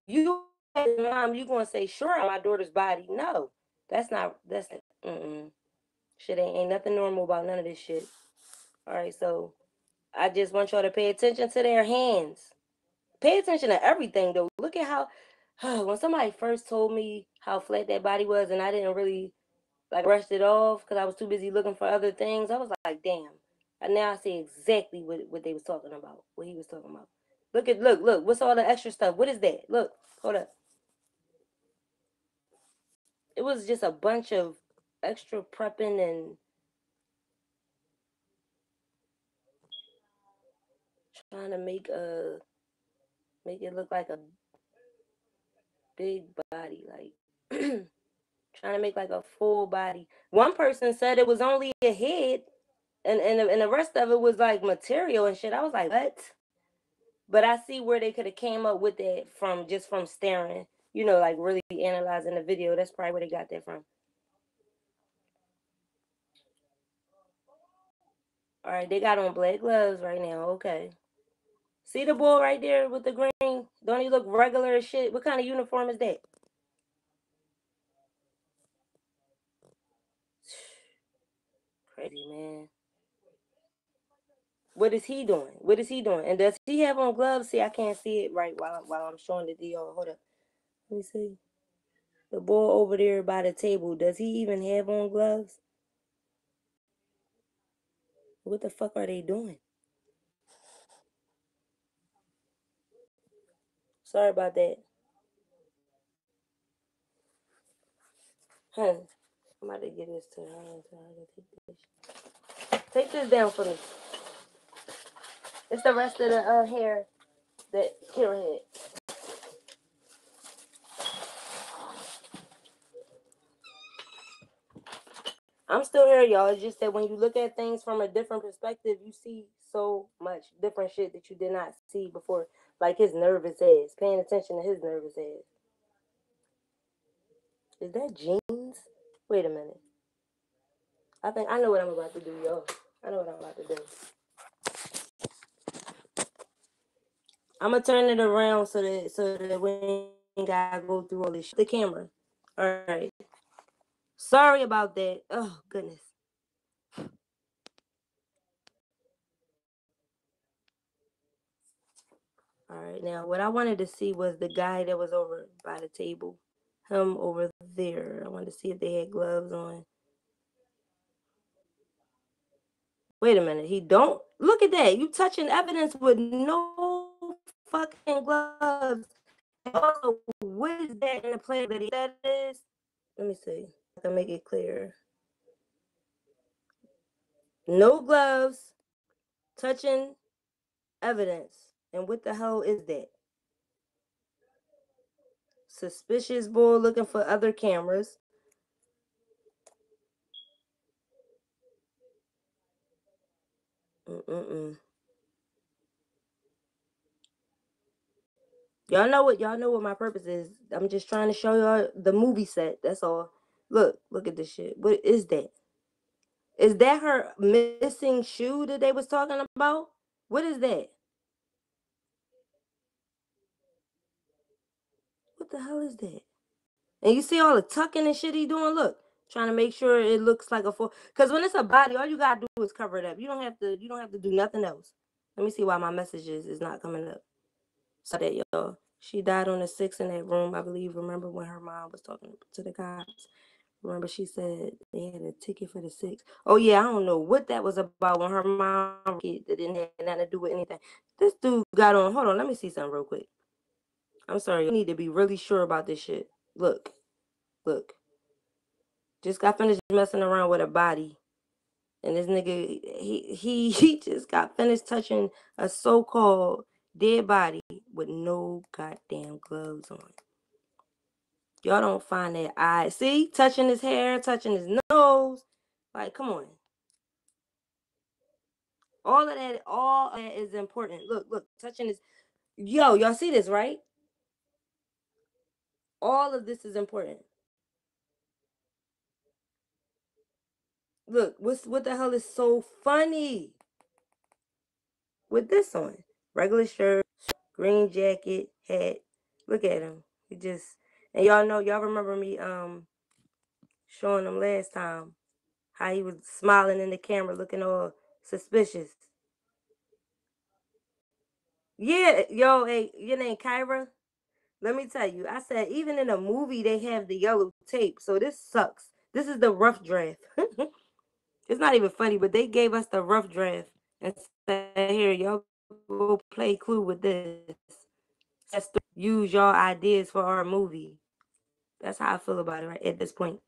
You as a mom, you gonna say sure on my daughter's body? No, that's shit ain't nothing normal about none of this shit. All right, so I just want y'all to pay attention to their hands. Pay attention to everything though. Look at how when somebody first told me how flat that body was, and I didn't really like brushed it off because I was too busy looking for other things. I was like, damn. And now I see exactly what they was talking about, what he was talking about. Look, what's all the extra stuff? What is that? Look, hold up. It was just a bunch of extra prepping and trying to make it look like a big body, like trying to make like a full body. One person said it was only a head, and the rest of it was like material and shit. I was like, what? But I see where they could have came up with that from staring, like really analyzing the video. That's probably where they got that from. All right, they got on black gloves right now. Okay. See the boy right there with the green? Don't he look regular as shit? What kind of uniform is that? Crazy, man. What is he doing? What is he doing? And does he have on gloves? See, I can't see it right while I'm showing the deal. Hold up. Let me see. The boy over there by the table, does he even have on gloves? What the fuck are they doing? Sorry about that. Huh. I'm about to get this to her. Take this down for me. It's the rest of the hair that Kira had. I'm still here, y'all. It's just that when you look at things from a different perspective, you see so much different shit that you did not see before. Like his nervous ass. Paying attention to his nervous ass. Is that jeans? Wait a minute. I think I know what I'm about to do, y'all. I know what I'm about to do. I'm gonna turn it around so that we ain't gotta go through all this shit. The camera. All right. Sorry about that. Oh goodness. All right. Now, what I wanted to see was the guy that was over by the table. Him over there. I wanted to see if they had gloves on. Wait a minute. He don't look at that. You touching evidence with no fucking gloves. And also, what is that in the plan that he said is? Let me see. I can make it clear. No gloves, touching evidence. And what the hell is that? Suspicious boy looking for other cameras. Y'all know what my purpose is. I'm just trying to show y'all the movie set. That's all. Look at this shit. What is that? Is that her missing shoe that they was talking about? What is that? What the hell is that? And you see all the tucking and shit he doing? Look, trying to make sure it looks like a full. Because when it's a body, all you gotta do is cover it up. You don't have to. You don't have to do nothing else. Let me see why my messages is not coming up. So that y'all, she died on the 6th in that room, I believe. Remember when her mom was talking to the cops? Remember she said they had a ticket for the 6th. Oh yeah, I don't know what that was about when her mom kid that didn't have nothing to do with anything. This dude got on. Hold on, let me see something real quick. I'm sorry, you need to be really sure about this shit. Look. Just got finished messing around with a body. And this nigga, he just got finished touching a so-called dead body with no goddamn gloves on. Y'all don't find that eye. See? Touching his hair, touching his nose. Like, come on. All of that is important. Look, touching his... Yo, y'all see this, right? All of this is important. Look, what the hell is so funny? With this on. Regular shirt, green jacket, hat. Look at him. He just... And y'all remember me showing him last time how he was smiling in the camera looking all suspicious. Yeah, yo, hey, your name Kyra? Let me tell you, I said even in a movie they have the yellow tape, so this sucks. This is the rough draft. It's not even funny, but they gave us the rough draft and said, here, y'all go play Clue with this. Use y'all ideas for our movie. That's how I feel about it right at this point.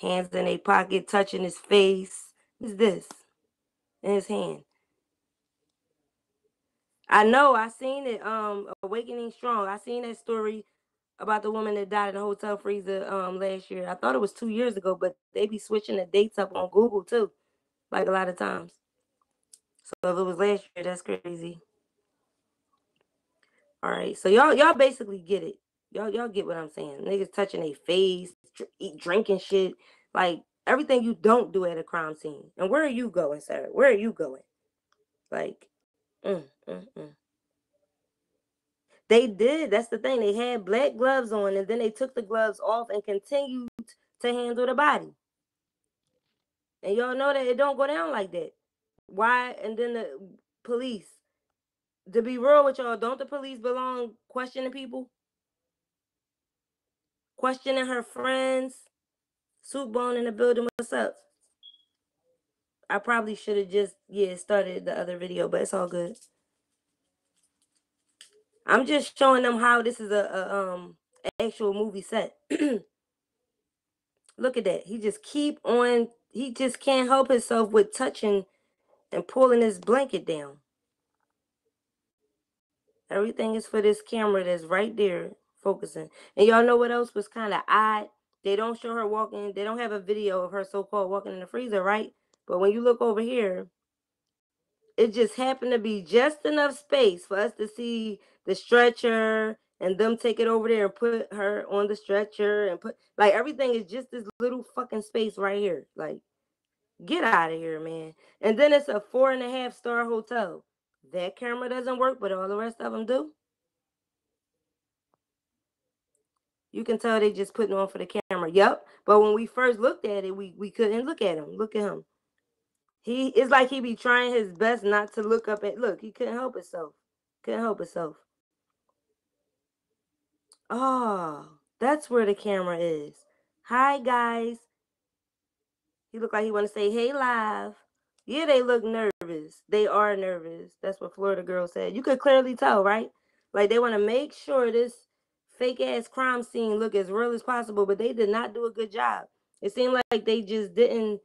Hands in a pocket, touching his face. What's this in his hand? I know, I seen it, Awakening Strong. I seen that story about the woman that died in the hotel freezer last year. I thought it was 2 years ago, but they be switching the dates up on Google too, like a lot of times. So if it was last year, that's crazy. All right, so y'all basically get it. Y'all get what I'm saying. Niggas touching their face, drinking shit, like everything you don't do at a crime scene. And where are you going, sir? Where are you going? Like, mm, mm, mm. They did. That's the thing. They had black gloves on, and then they took the gloves off and continued to handle the body. And y'all know that it don't go down like that. Why? And then the police. To be real with y'all, don't the police belong questioning people? Questioning her friends? Soup Bone in the building, what's up? I probably should have just, started the other video, but it's all good. I'm just showing them how this is a actual movie set. Look at that. He just he just can't help himself with touching and pulling his blanket down. Everything is for this camera that's right there focusing. And y'all know what else was kind of odd? They don't show her walking. They don't have a video of her so-called walking in the freezer, right? But when you look over here, it just happened to be just enough space for us to see the stretcher and them take it over there and put her on the stretcher and put, like, everything is just this little fucking space right here. Like, get out of here, man. And then it's a 4.5-star hotel. That camera doesn't work, but all the rest of them do. You can tell they just putting on for the camera. Yep. But when we first looked at it, we couldn't look at him. Look at him. It's like he be trying his best not to look up at. Look, he couldn't help himself. Couldn't help himself. Oh, that's where the camera is. Hi, guys. He look like he want to say, hey, live. Yeah, they look nervous. They are nervous. That's what Florida girl said. You could clearly tell, right? Like, they want to make sure this fake-ass crime scene look as real as possible, but they did not do a good job. It seemed like they just didn't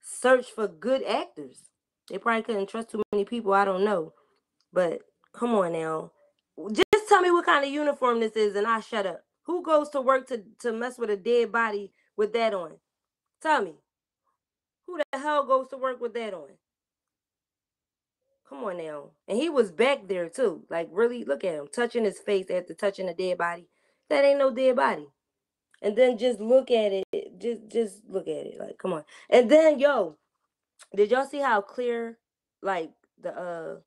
search for good actors. They probably couldn't trust too many people. I don't know. But come on now. Just tell me what kind of uniform this is and I'll shut up. Who goes to work to mess with a dead body with that on? Tell me. Who the hell goes to work with that on? Come on now. And he was back there too. Like, really, look at him touching his face after touching a dead body. That ain't no dead body. And then just look at it. Just look at it. Like, come on. And then, yo, did y'all see how clear, like, the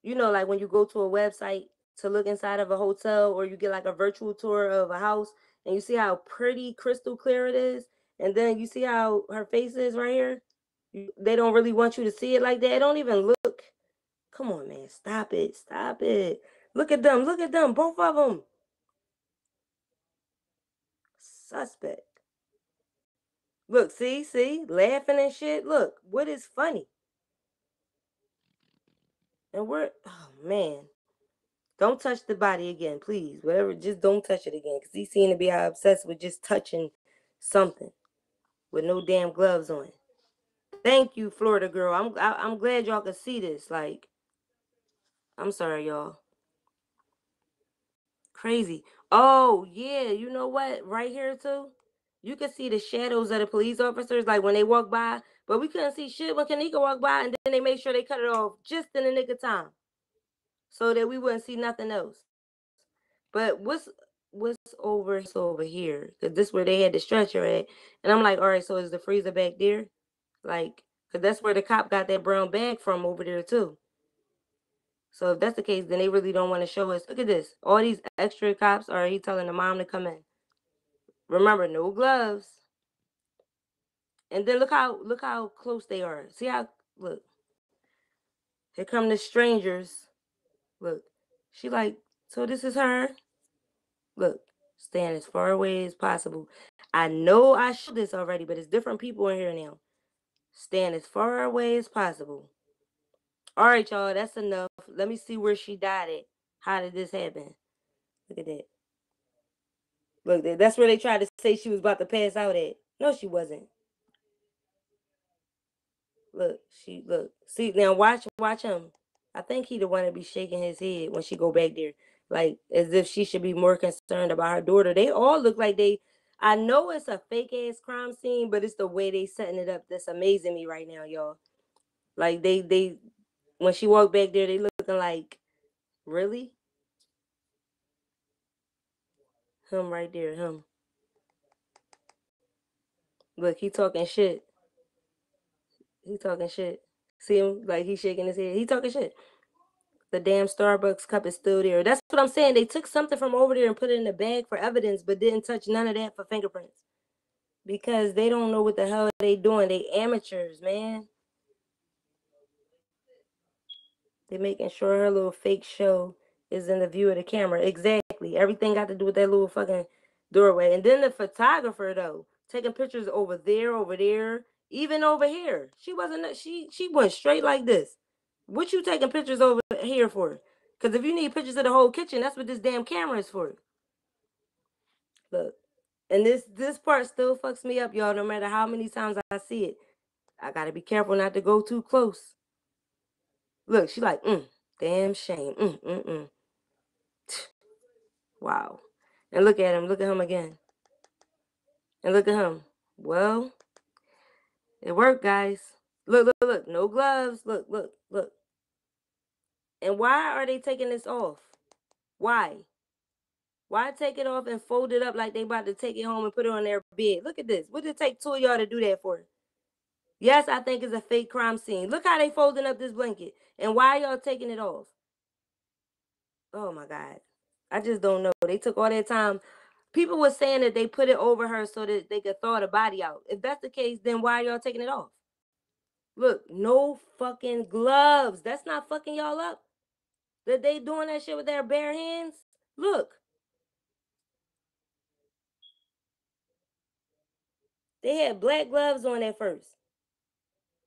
like when you go to a website to look inside of a hotel, or you get like a virtual tour of a house, and you see how pretty crystal clear it is, and then you see how her face is right here. They don't really want you to see it like that. It don't even look. Come on, man, stop it, stop it. Look at them, both of them. Suspect. Look, see, laughing and shit. Look, what is funny? And oh man. Don't touch the body again, please. Whatever, just don't touch it again. Because he seemed to be obsessed with just touching something with no damn gloves on. Thank you, Florida girl. I'm glad y'all could see this. Like, I'm sorry, y'all. Crazy. Oh, yeah, you know what? Right here, too. You could see the shadows of the police officers, like, when they walk by. But we couldn't see shit when Kenneka walked by, and then they made sure they cut it off just in the nick of time so that we wouldn't see nothing else. But what's over here? Because this where they had the stretcher at. And I'm like, all right, so is the freezer back there? Like, because that's where the cop got that brown bag from over there, too. So if that's the case, then they really don't want to show us. Look at this. All these extra cops are he telling the mom to come in. Remember, no gloves. And then look how close they are. See how, look. Here come the strangers. Look. She like, so this is her? Look, stand as far away as possible. I know I showed this already, but it's different people in here now. Stand as far away as possible. All right, y'all, that's enough. Let me see where she died at. How did this happen? Look at that. Look, that's where they tried to say she was about to pass out at. No, she wasn't. Look, see now. Watch him. I think he the one to be shaking his head when she go back there, like as if she should be more concerned about her daughter. They all look like they. I know it's a fake ass crime scene, but it's the way they setting it up that's amazing me right now, y'all. Like they when she walked back there, they looking like, really? Him right there, him. Look, he talking shit. He talking shit. See him like he shaking his head. He talking shit. The damn Starbucks cup is still there. That's what I'm saying. They took something from over there and put it in the bag for evidence, but didn't touch none of that for fingerprints. Because they don't know what the hell they doing. They amateurs, man. They making sure her little fake show is in the view of the camera. Exactly. Everything got to do with that little fucking doorway. And then the photographer, though, taking pictures over there, even over here. She wasn't. She went straight like this. What you taking pictures over here for? Because if you need pictures of the whole kitchen, that's what this damn camera is for. Look, and this part still fucks me up, y'all. No matter how many times I see it, I gotta be careful not to go too close. Look, she like, damn shame. Wow. And look at him. Look at him again. And look at him. Well, it worked, guys. Look. No gloves. Look. And why are they taking this off? Why? Why take it off and fold it up like they about to take it home and put it on their bed? Look at this. What did it take two of y'all to do that for? Yes, I think it's a fake crime scene. Look how they folding up this blanket. And why y'all taking it off? Oh my God. I just don't know. They took all that time. People were saying that they put it over her so that they could thaw the body out. If that's the case, then why are y'all taking it off? Look, no fucking gloves. That's not fucking y'all up. That they doing that shit with their bare hands. Look. They had black gloves on at first.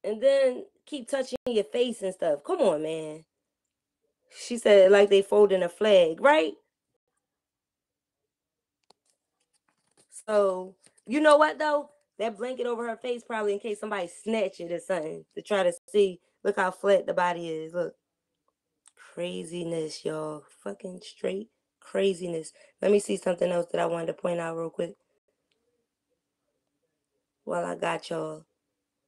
And then keep touching your face and stuff. Come on, man. She said like they folding a flag, right? So, you know what, though? That blanket over her face probably in case somebody snatch it or something to try to see. Look how flat the body is. Look. Craziness, y'all. Fucking straight craziness. Let me see something else that I wanted to point out real quick while I got y'all.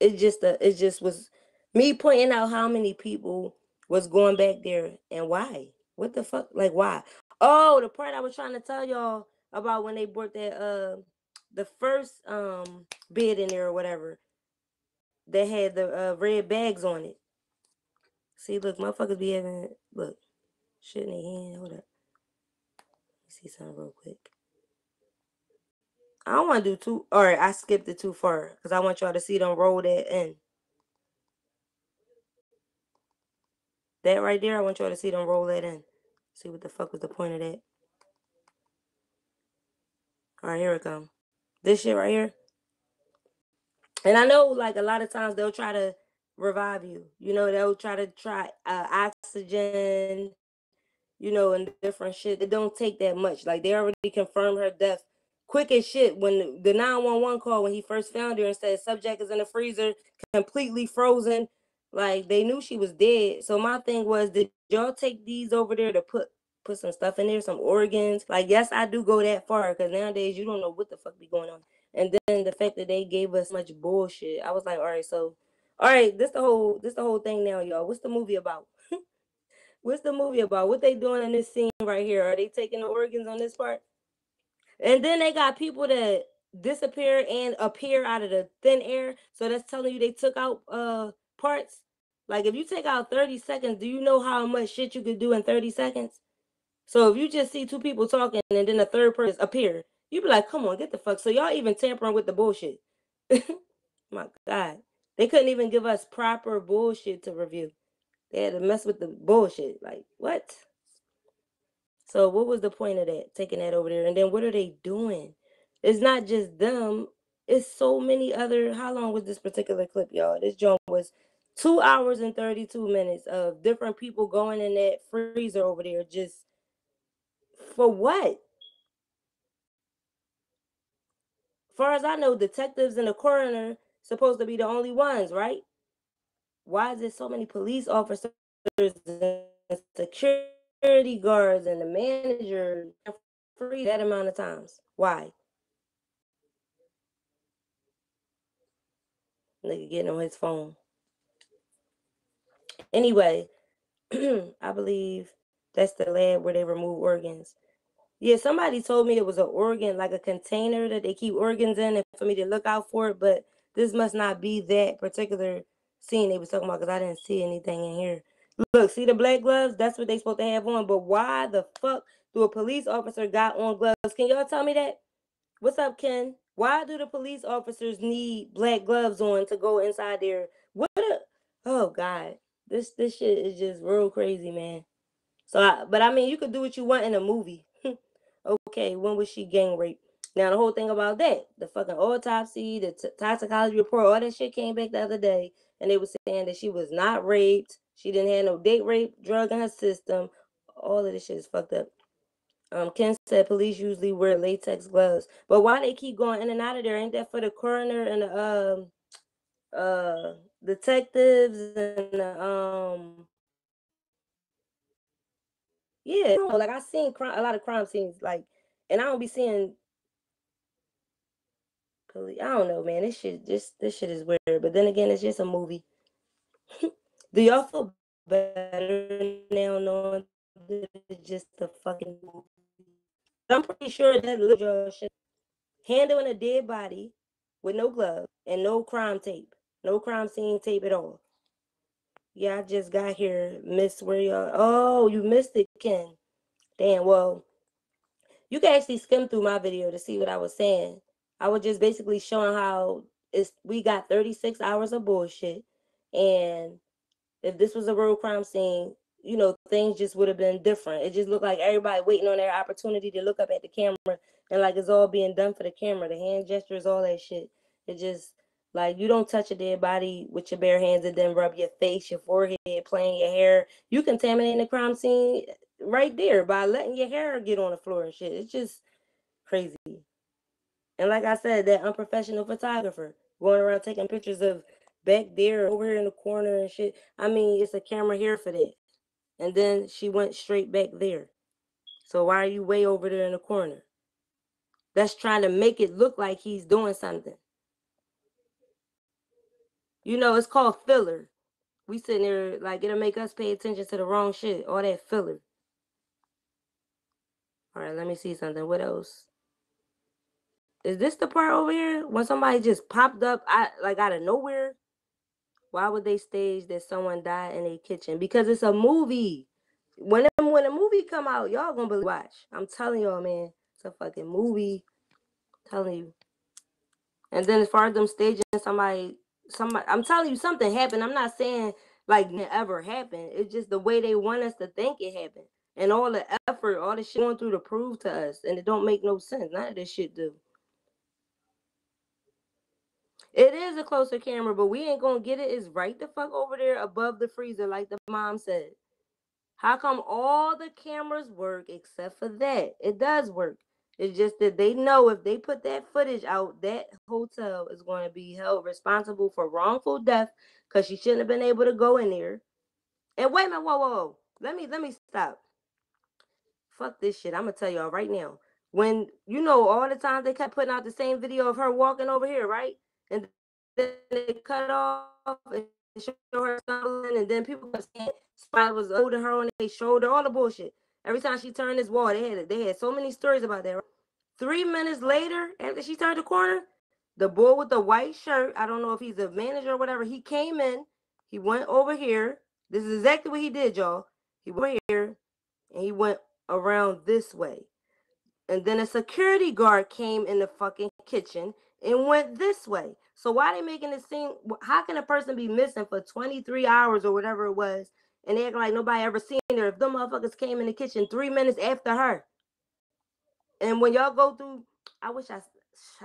It just was me pointing out how many people was going back there and why. What the fuck? Like why? Oh, the part I was trying to tell y'all about when they brought that the first bed in there or whatever. They had the red bags on it. See, look, motherfuckers be having look shit in their hand. Hold up. Let me see something real quick. I don't want to do too, all right, I skipped it too far because I want y'all to see them roll that in. That right there, I want y'all to see them roll that in. See what the fuck was the point of that. All right, here it comes. This shit right here. And I know, like, a lot of times they'll try to revive you. You know, they'll try oxygen, you know, and different shit. It don't take that much. Like, they already confirmed her death quick as shit when the 911 call when he first found her and said subject is in the freezer, completely frozen. Like, they knew she was dead. So my thing was, did y'all take these over there to put some stuff in there, some organs? Like, yes, I do go that far because nowadays you don't know what the fuck be going on. And then the fact that they gave us much bullshit, I was like, all right, so, all right, this the whole thing now, y'all. What's the movie about? What's the movie about? What they doing in this scene right here? Are they taking the organs on this part? And then they got people that disappear and appear out of the thin air. So that's telling you they took out parts. Like if you take out 30 seconds, do you know how much shit you could do in 30 seconds? So if you just see two people talking and then a third person appear, you be like, come on, get the fuck. So y'all even tampering with the bullshit. My God. They couldn't even give us proper bullshit to review. They had to mess with the bullshit. Like, what? So what was the point of that? Taking that over there. And then what are they doing? It's not just them. It's so many other. How long was this particular clip, y'all? This joint was 2 hours and 32 minutes of different people going in that freezer over there. Just for what? Far as I know, detectives and the coroner supposed to be the only ones, right? Why is there so many police officers and security guards and the manager free that amount of times? Why? Nigga getting on his phone. Anyway, I believe that's the lab where they remove organs. Yeah, somebody told me it was an organ, like a container that they keep organs in, and for me to look out for it. But this must not be that particular scene they was talking about because I didn't see anything in here. Look, see the black gloves? That's what they supposed to have on. But why the fuck do a police officer got on gloves? Can y'all tell me that? What's up, Ken? Why do the police officers need black gloves on to go inside there? What a, oh God. This shit is just real crazy, man. So but I mean you could do what you want in a movie. Okay, when was she gang raped? Now the whole thing about that, the fucking autopsy, the toxicology report, all that shit came back the other day, and they were saying that she was not raped. She didn't have no date rape drug in her system. All of this shit is fucked up. Ken said police usually wear latex gloves, but why they keep going in and out of there? Ain't that for the coroner and the detectives and the yeah, like I seen a lot of crime scenes, like, and I don't be seeing police. I don't know, man. This shit is weird. But then again, it's just a movie. Do y'all feel better now knowing that it's just a fucking movie? I'm pretty sure that little shit handling a dead body with no glove and no crime tape, no crime scene tape at all. Yeah, I just got here, Miss where y'all. Oh, you missed it, Ken. Damn. Well, you can actually skim through my video to see what I was saying. I was just basically showing how we got 36 hours of bullshit, and if this was a real crime scene, you know, things just would have been different. It just looked like everybody waiting on their opportunity to look up at the camera and like it's all being done for the camera, the hand gestures, all that shit. It just like you don't touch a dead body with your bare hands and then rub your face, your forehead, playing your hair. You contaminating the crime scene right there by letting your hair get on the floor and shit. It's just crazy. And like I said, that unprofessional photographer going around taking pictures of back there, over here in the corner and shit. I mean, it's a camera here for that. And then she went straight back there. So why are you way over there in the corner? That's trying to make it look like he's doing something. You know, it's called filler. We sitting there like it'll make us pay attention to the wrong shit. All that filler. All right, let me see something. What else? Is this the part over here when somebody just popped up like out of nowhere? Why would they stage that someone died in a kitchen? Because it's a movie. When a movie come out, y'all gonna believe. Watch. I'm telling y'all, man. It's a fucking movie. I'm telling you. And then as far as them staging somebody, I'm telling you, something happened. I'm not saying like it ever happened. It's just the way they want us to think it happened. And all the effort, all the shit going through to prove to us. And it don't make no sense. None of this shit do. It is a closer camera, but we ain't gonna get it. It's right the fuck over there above the freezer, like the mom said. How come all the cameras work except for that? It does work. It's just that they know if they put that footage out, that hotel is going to be held responsible for wrongful death because she shouldn't have been able to go in there. And wait a minute, whoa. Let me stop. Fuck this shit. I'm gonna tell y'all right now. When you know all the times they kept putting out the same video of her walking over here, right? And then they cut off and show her stumbling, and then people kept saying Spot was holding her on their shoulder, all the bullshit. Every time she turned this wall, they had so many stories about that. Right? 3 minutes later, after she turned the corner, the boy with the white shirt, I don't know if he's a manager or whatever, he came in, he went over here. This is exactly what he did, y'all. He went here and he went around this way. And then a security guard came in the fucking kitchen and went this way. So why they making it seem, how can a person be missing for 23 hours or whatever it was and they act like nobody ever seen her if them motherfuckers came in the kitchen 3 minutes after her? And when y'all go through, I wish I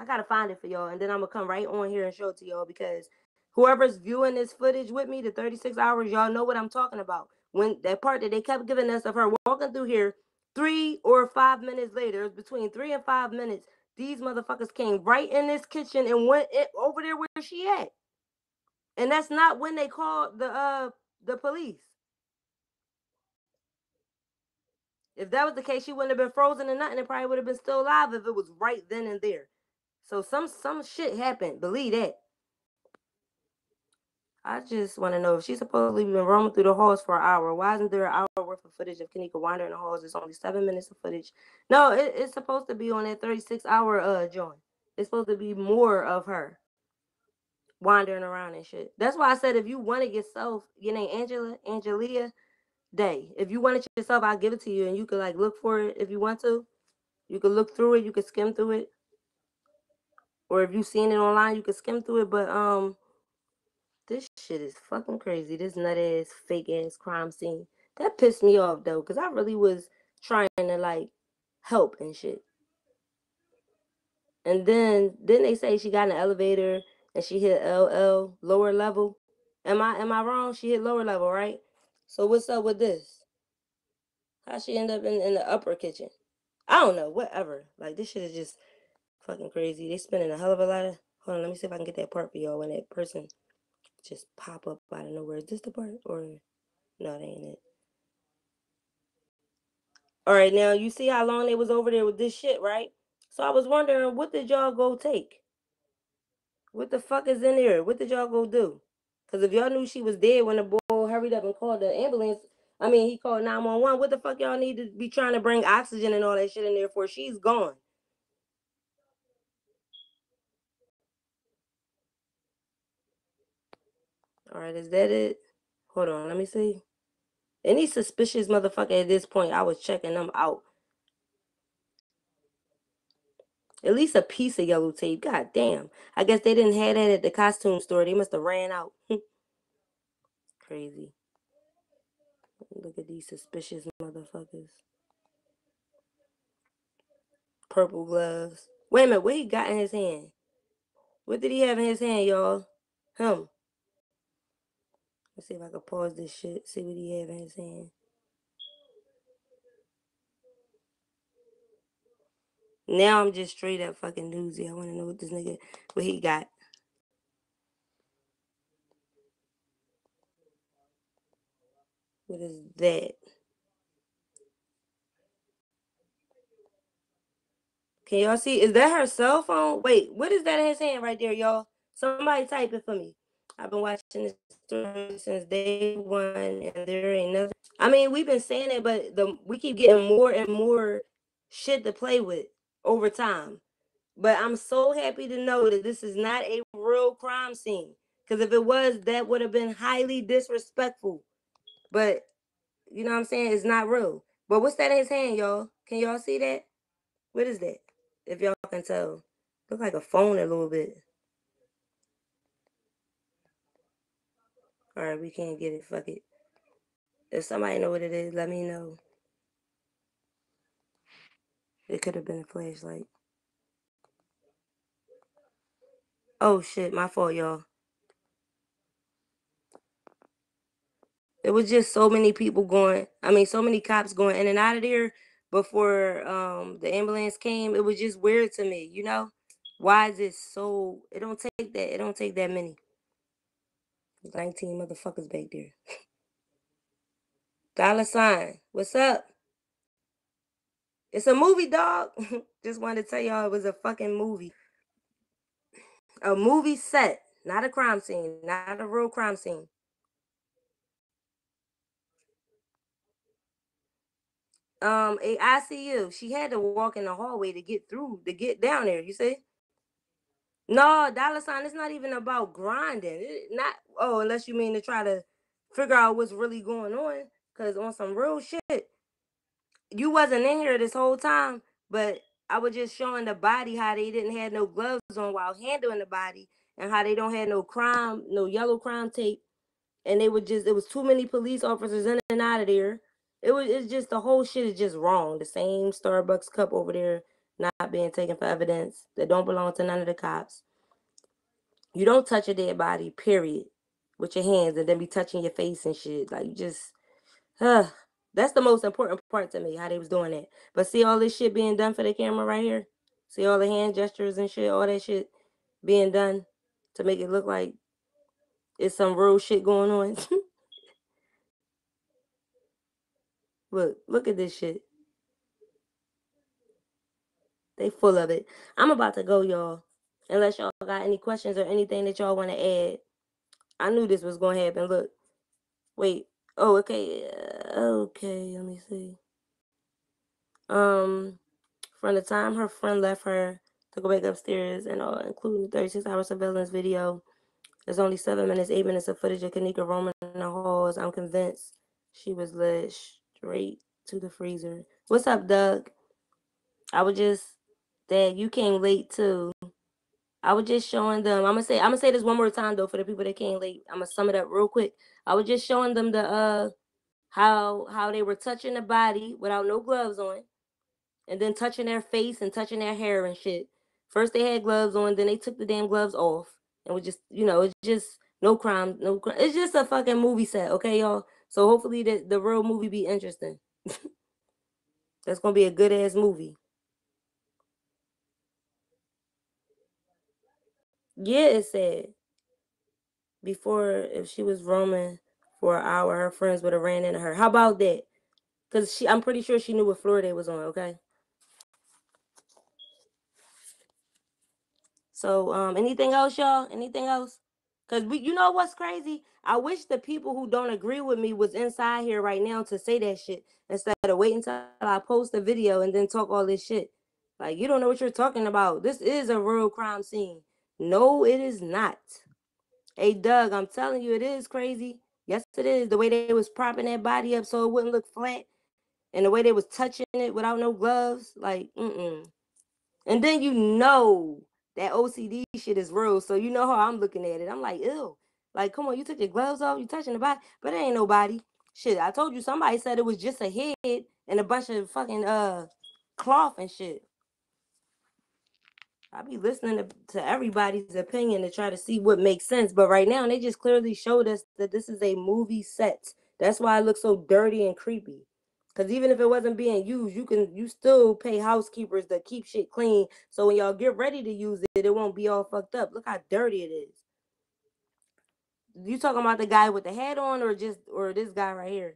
gotta find it for y'all, and then I'm gonna come right on here and show it to y'all because whoever's viewing this footage with me, the 36 hours, y'all know what I'm talking about. When that part that they kept giving us of her walking through here, 3 or 5 minutes later, it was between 3 and 5 minutes, these motherfuckers came right in this kitchen and went over there where she at. And that's not when they called the police. If that was the case, she wouldn't have been frozen or nothing. It probably would have been still alive if it was right then and there. So some shit happened. Believe that. I just want to know if she's supposedly been roaming through the halls for an hour. Why isn't there an hour worth of footage of Kenneka wandering the halls? It's only 7 minutes of footage. No, it's supposed to be on that 36-hour joint. It's supposed to be more of her wandering around and shit. That's why I said if you wanted yourself, your name Angelia Day. If you wanted yourself, I'll give it to you and you could like look for it if you want to. You could look through it, you could skim through it. Or if you've seen it online, you could skim through it. But this shit is fucking crazy. This nut ass, fake ass crime scene. That pissed me off though, because I really was trying to like help and shit. And then they say she got in the elevator and she hit LL lower level. Am I wrong? She hit lower level, right? So what's up with this? How she end up in the upper kitchen? I don't know, whatever. Like this shit is just fucking crazy. They spending a hell of a lot of hold on, let me see if I can get that part for y'all when that person just pop up out of nowhere. Is this the part or no, that ain't it. All right, now you see how long they was over there with this shit, right? So I was wondering, what did y'all go take? What the fuck is in there? What did y'all go do? Because if y'all knew she was dead when the boy hurried up and called the ambulance, I mean, he called 911. What the fuck y'all need to be trying to bring oxygen and all that shit in there for? She's gone. All right, is that it? Hold on, let me see. Any suspicious motherfucker at this point, I was checking them out. At least a piece of yellow tape. God damn. I guess they didn't have that at the costume store. They must have ran out. Crazy. Look at these suspicious motherfuckers. Purple gloves. Wait a minute, what he got in his hand? What did he have in his hand, y'all? Him. Let's see if I can pause this shit. See what he have in his hand. Now I'm just straight up fucking newsy. I want to know what this nigga, what he got. What is that? Can y'all see? Is that her cell phone? Wait, what is that in his hand right there, y'all? Somebody type it for me. I've been watching this story since day one, and there ain't nothing. I mean, we've been saying it, but we keep getting more and more shit to play with over time. But I'm so happy to know that this is not a real crime scene. Because if it was, that would have been highly disrespectful. But you know what I'm saying? It's not real. But what's that in his hand, y'all? Can y'all see that? What is that? If y'all can tell. Look like a phone a little bit. Alright, we can't get it. Fuck it. If somebody know what it is, let me know. It could have been a flashlight. Oh shit, my fault, y'all. It was just so many people so many cops going in and out of there before the ambulance came. It was just weird to me, you know? Why is it so it don't take that many. 19 motherfuckers back there. $. What's up? It's a movie, dog. Just wanted to tell y'all it was a fucking movie. A movie set, not a crime scene, not a real crime scene. A ICU. She had to walk in the hallway to get down there. You see? No, $. It's not even about grinding. Not unless you mean to try to figure out what's really going on. Cause on some real shit, you wasn't in here this whole time, but I was just showing the body how they didn't have no gloves on while handling the body, and how they don't have no yellow crime tape, and it was too many police officers in and out of there. It's just the whole shit is just wrong. The same Starbucks cup over there not being taken for evidence that don't belong to none of the cops. You don't touch a dead body, period, with your hands, and then be touching your face and shit. Like, you just, that's the most important part to me, how they was doing it. But see all this shit being done for the camera right here? See all the hand gestures and shit, all that shit being done to make it look like it's some real shit going on. Look at this shit. They full of it. I'm about to go, y'all. Unless y'all got any questions or anything that y'all want to add. I knew this was going to happen. Look. Wait. Oh, okay. Okay, let me see. From the time her friend left her to go back upstairs and all, including the 36-hour surveillance video, there's only 7 minutes, 8 minutes of footage of Kenneka roaming in the halls. I'm convinced she was led straight to the freezer. What's up, Doug? Dad, you came late too. I was just showing them. I'm gonna say this one more time though for the people that came late. I'm gonna sum it up real quick. I was just showing them the how they were touching the body without no gloves on, and then touching their face and touching their hair and shit. First they had gloves on, then they took the damn gloves off, and was just it's just no crime, no crime. It's just a fucking movie set, okay, y'all. So hopefully the real movie be interesting. That's gonna be a good ass movie. Yeah, it said before if she was roaming for an hour, her friends would have ran into her. How about that? Cause I'm pretty sure she knew what floor they was on. Okay. So anything else, y'all? Anything else? Cause you know what's crazy? I wish the people who don't agree with me was inside here right now to say that shit instead of waiting until I post a video and then talk all this shit. Like, you don't know what you're talking about. This is a real crime scene. No, it is not. Hey, Doug, I'm telling you, it is crazy. Yes, it is. The way they was propping that body up so it wouldn't look flat, and the way they was touching it without no gloves, like, And then that OCD shit is real, so you know how I'm looking at it. I'm like, ew. Like, come on, you took your gloves off, you touching the body, but it ain't nobody. Shit, I told you somebody said it was just a head and a bunch of fucking cloth and shit. I be listening to everybody's opinion to try to see what makes sense. But right now, they just clearly showed us that this is a movie set. That's why it looks so dirty and creepy. Because even if it wasn't being used, you still pay housekeepers to keep shit clean. So when y'all get ready to use it, it won't be all fucked up. Look how dirty it is. You talking about the guy with the hat on, or this guy right here?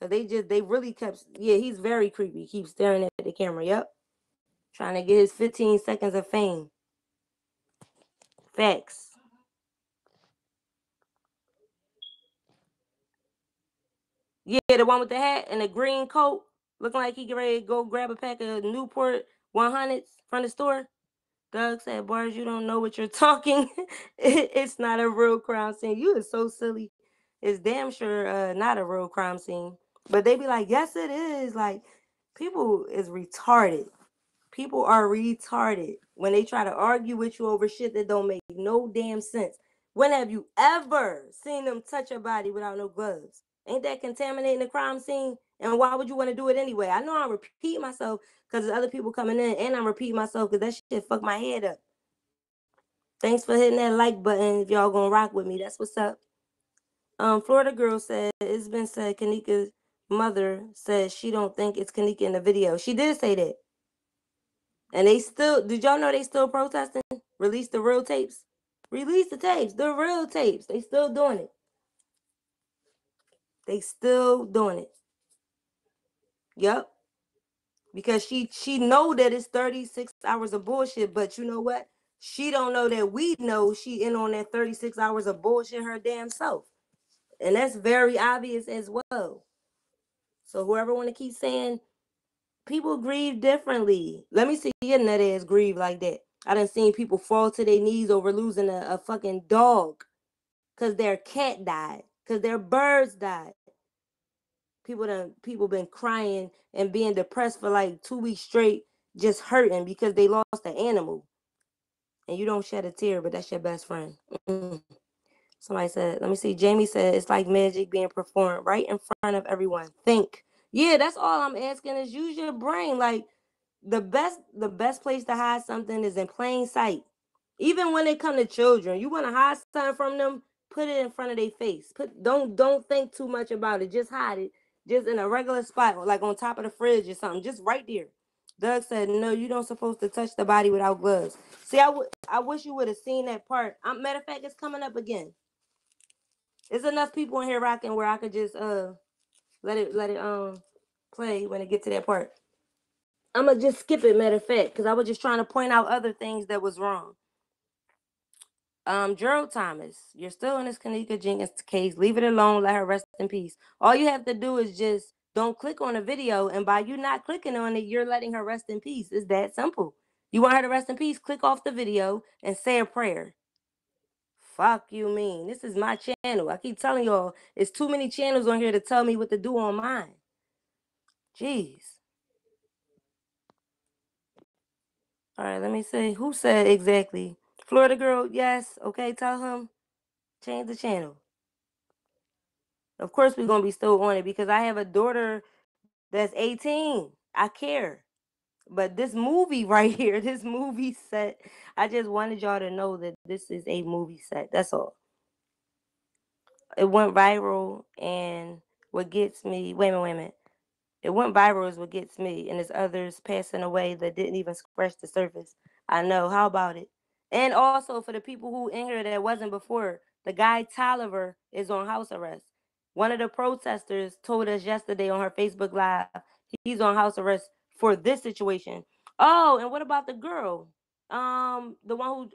Cause they really kept, yeah, he's very creepy. Keeps staring at the camera. Yep, trying to get his 15 seconds of fame. Facts. Yeah, the one with the hat and the green coat, looking like he get ready to go grab a pack of Newport 100s from the store. Doug said, "Barz, you don't know what you're talking. It's not a real crime scene. You is so silly. It's damn sure not a real crime scene." But they be like, "Yes, it is." Like, people is retarded. People are retarded when they try to argue with you over shit that don't make no damn sense. When have you ever seen them touch a body without no gloves? Ain't that contaminating the crime scene? And why would you want to do it anyway? I know I'm repeating myself because there's other people coming in, and I'm repeating myself because that shit fucked my head up. Thanks for hitting that like button if y'all gonna rock with me. That's what's up. Florida girl said it's been said Kenneka's mother says she don't think it's Kenneka in the video. She did say that. And they still, did y'all know they still protesting? Release the real tapes. Release the tapes, the real tapes. They still doing it. They still doing it. Yep. Because she know that it's 36 hours of bullshit, but you know what? She don't know that we know she in on that 36 hours of bullshit her damn self. And that's very obvious as well. So whoever want to keep saying people grieve differently. Let me see your nut ass grieve like that. I done seen people fall to their knees over losing a fucking dog because their cat died, because their birds died. People been crying and being depressed for like 2 weeks straight, just hurting because they lost an animal. And you don't shed a tear, but that's your best friend. Mm-mm. Somebody said, let me see. Jamie said it's like magic being performed right in front of everyone. Think. Yeah, that's all I'm asking is use your brain. Like the best place to hide something is in plain sight. Even when it come to children, you want to hide something from them, put it in front of their face. Don't think too much about it. Just hide it, just in a regular spot, like on top of the fridge or something, just right there. Doug said, "No, you don't supposed to touch the body without gloves." See, I wish you would have seen that part. Matter of fact, it's coming up again. There's enough people in here rocking where I could just let it play when it get to that part. I'm gonna just skip it, matter of fact, because I was just trying to point out other things that was wrong. Gerald Thomas, you're still in this Kenneka Jenkins case. Leave it alone. Let her rest in peace. All you have to do is just don't click on the video, and by you not clicking on it, you're letting her rest in peace. It's that simple. You want her to rest in peace? Click off the video and say a prayer. Fuck you mean? This is my channel. I keep telling y'all, it's too many channels on here to tell me what to do on mine. Jeez. All right, let me see. Who said exactly? Florida girl, yes. Okay, tell him. Change the channel. Of course, we're going to be still on it because I have a daughter that's 18. I care. But this movie right here, this movie set, I just wanted y'all to know that this is a movie set. That's all. It went viral, and what gets me, wait a minute. It went viral is what gets me, and there's others passing away that didn't even scratch the surface. I know. How about it? And also for the people who in here that wasn't before, the guy Tolliver is on house arrest. One of the protesters told us yesterday on her Facebook Live he's on house arrest for this situation. Oh, and what about the girl? The one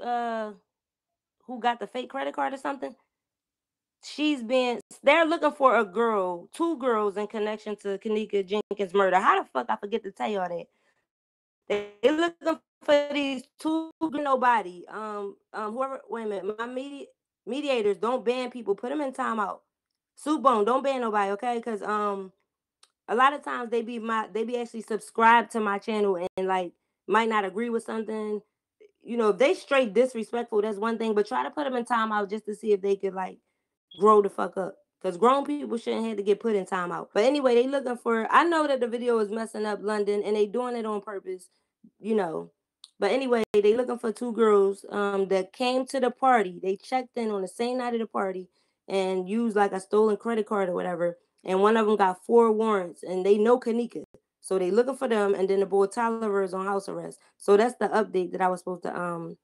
who got the fake credit card or something? They're looking for a girl, two girls in connection to Kenneka Jenkins murder. How the fuck I forget to tell y'all that? They looking for these two nobody. Whoever, wait a minute, my mediators don't ban people, put them in timeout. Soup bone, don't ban nobody, okay? Because a lot of times they be actually subscribed to my channel and like might not agree with something. You know, if they straight disrespectful, that's one thing, but try to put them in timeout just to see if they could like grow the fuck up. Because grown people shouldn't have to get put in timeout. But anyway, they looking for, I know that the video is messing up London and they doing it on purpose, you know. But anyway, they looking for two girls that came to the party. They checked in on the same night of the party and used like a stolen credit card or whatever. And one of them got 4 warrants, and they know Kenneka. So they looking for them, and then the boy Tyler is on house arrest. So that's the update that I was supposed to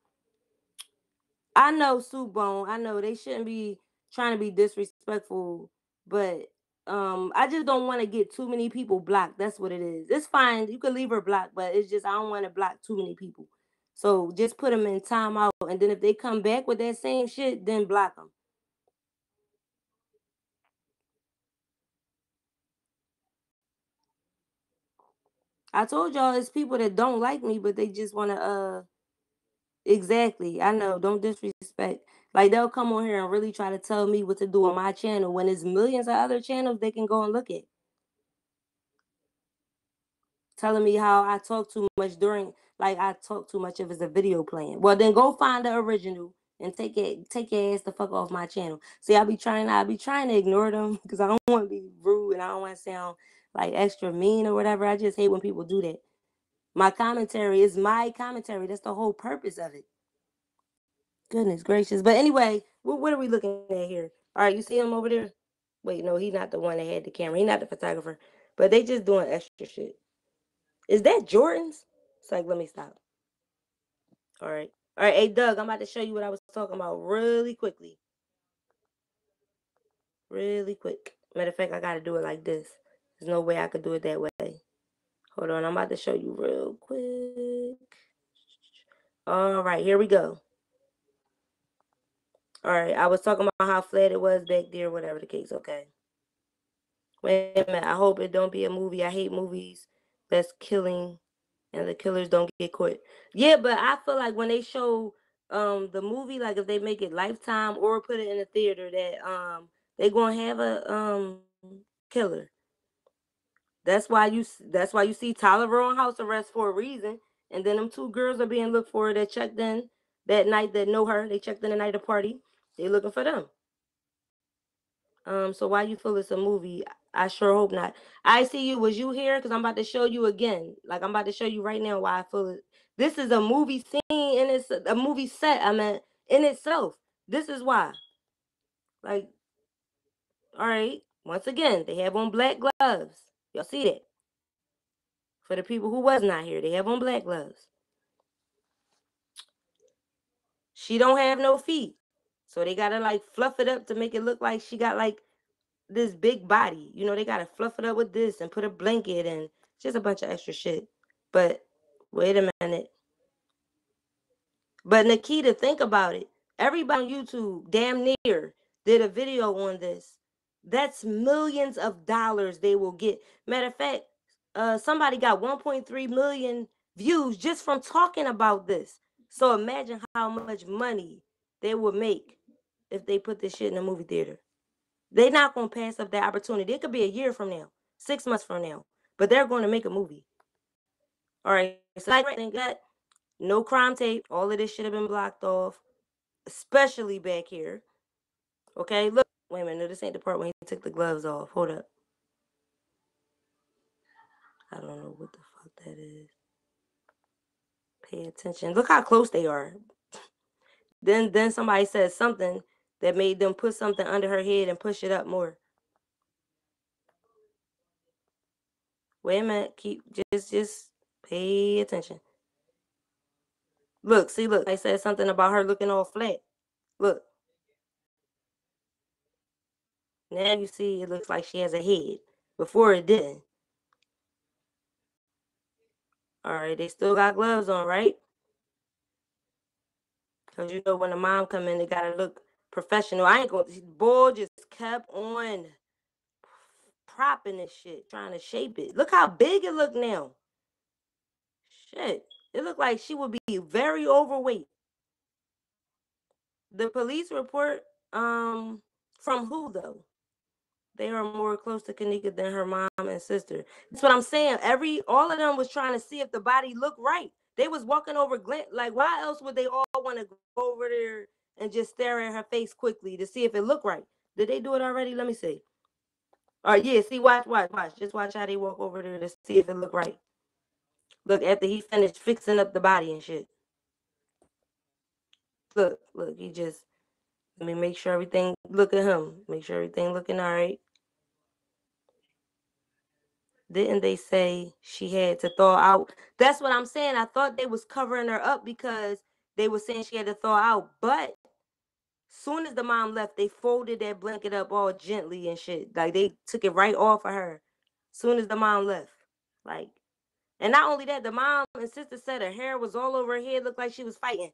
I know Soup Bone. I know they shouldn't be trying to be disrespectful, but I just don't want to get too many people blocked. That's what it is. It's fine. You can leave her blocked, but it's just I don't want to block too many people. So just put them in timeout, and then if they come back with that same shit, then block them. I told y'all it's people that don't like me, but they just want to exactly. I know. Don't disrespect. Like they'll come on here and really try to tell me what to do on my channel when there's millions of other channels they can go and look at. Telling me how I talk too much during, like I talk too much if it's a video playing. Well, then go find the original and take your ass the fuck off my channel. See, I be trying to ignore them because I don't want to be rude and I don't want to sound like extra mean or whatever. I just hate when people do that. My commentary is my commentary. That's the whole purpose of it. Goodness gracious. But anyway, what are we looking at here? All right, you see him over there? Wait, no, he's not the one that had the camera. He's not the photographer. But they just doing extra shit. Is that Jordan's? It's like, let me stop. All right. All right. Hey, Doug, I'm about to show you what I was talking about really quickly. Really quick. Matter of fact, I got to do it like this. There's no way I could do it that way. Hold on. I'm about to show you real quick. All right. Here we go. All right. I was talking about how flat it was back there, whatever the case. Okay. Wait a minute. I hope it don't be a movie. I hate movies that's killing and the killers don't get caught. Yeah, but I feel like when they show the movie, like if they make it Lifetime or put it in a theater, that they gonna have a killer. That's why you see Tyler on house arrest for a reason, and then them two girls are being looked for that checked in that night that know her. They checked in the night of the party. They looking for them. So why you feel it's a movie? I sure hope not. I see you. Was you here? Because I'm about to show you again. Like I'm about to show you right now why I feel it. This is a movie scene and it's a movie set. I mean, in itself. This is why. Like, all right. Once again, they have on black gloves. Y'all see that? For the people who was not here, they have on black gloves. She don't have no feet. So they gotta like fluff it up to make it look like she got like this big body. You know, they gotta fluff it up with this and put a blanket and just a bunch of extra shit. But wait a minute. But Nikita, think about it. Everybody on YouTube, damn near, did a video on this. That's millions of dollars they will get. Matter of fact, somebody got 1.3 million views just from talking about this. So imagine how much money they would make if they put this shit in a movie theater. They're not going to pass up that opportunity. It could be a year from now, 6 months from now, but they're going to make a movie. All right. So I got no crime tape. All of this should have been blocked off, especially back here. Okay. Look. Wait a minute. No, this ain't the part when he took the gloves off. Hold up. I don't know what the fuck that is. Pay attention. Look how close they are. Then somebody said something that made them put something under her head and push it up more. Wait a minute. Keep just pay attention. Look, see, look. I said something about her looking all flat. Look. Now you see it looks like she has a head. Before it didn't. All right, they still got gloves on, right? Because you know when the mom come in, they gotta look professional. I ain't gonna. The boy just kept on propping this shit, trying to shape it. Look how big it look now. Shit, it looked like she would be very overweight. The police report, from who though? They are more close to Kenneka than her mom and sister. That's what I'm saying. All of them was trying to see if the body looked right. They was walking over Glenn. Like, why else would they all want to go over there and just stare at her face quickly to see if it looked right? Did they do it already? Let me see. All right, yeah. See, watch. Just watch how they walk over there to see if it looked right. Look, after he finished fixing up the body and shit. look, he just, let me make sure everything, look at him. Make sure everything looking all right. Didn't they say she had to thaw out? That's what I'm saying. I thought they was covering her up because they were saying she had to thaw out. But soon as the mom left, they folded that blanket up all gently and shit. Like they took it right off of her. Soon as the mom left. Like, and not only that, the mom and sister said her hair was all over her head, looked like she was fighting.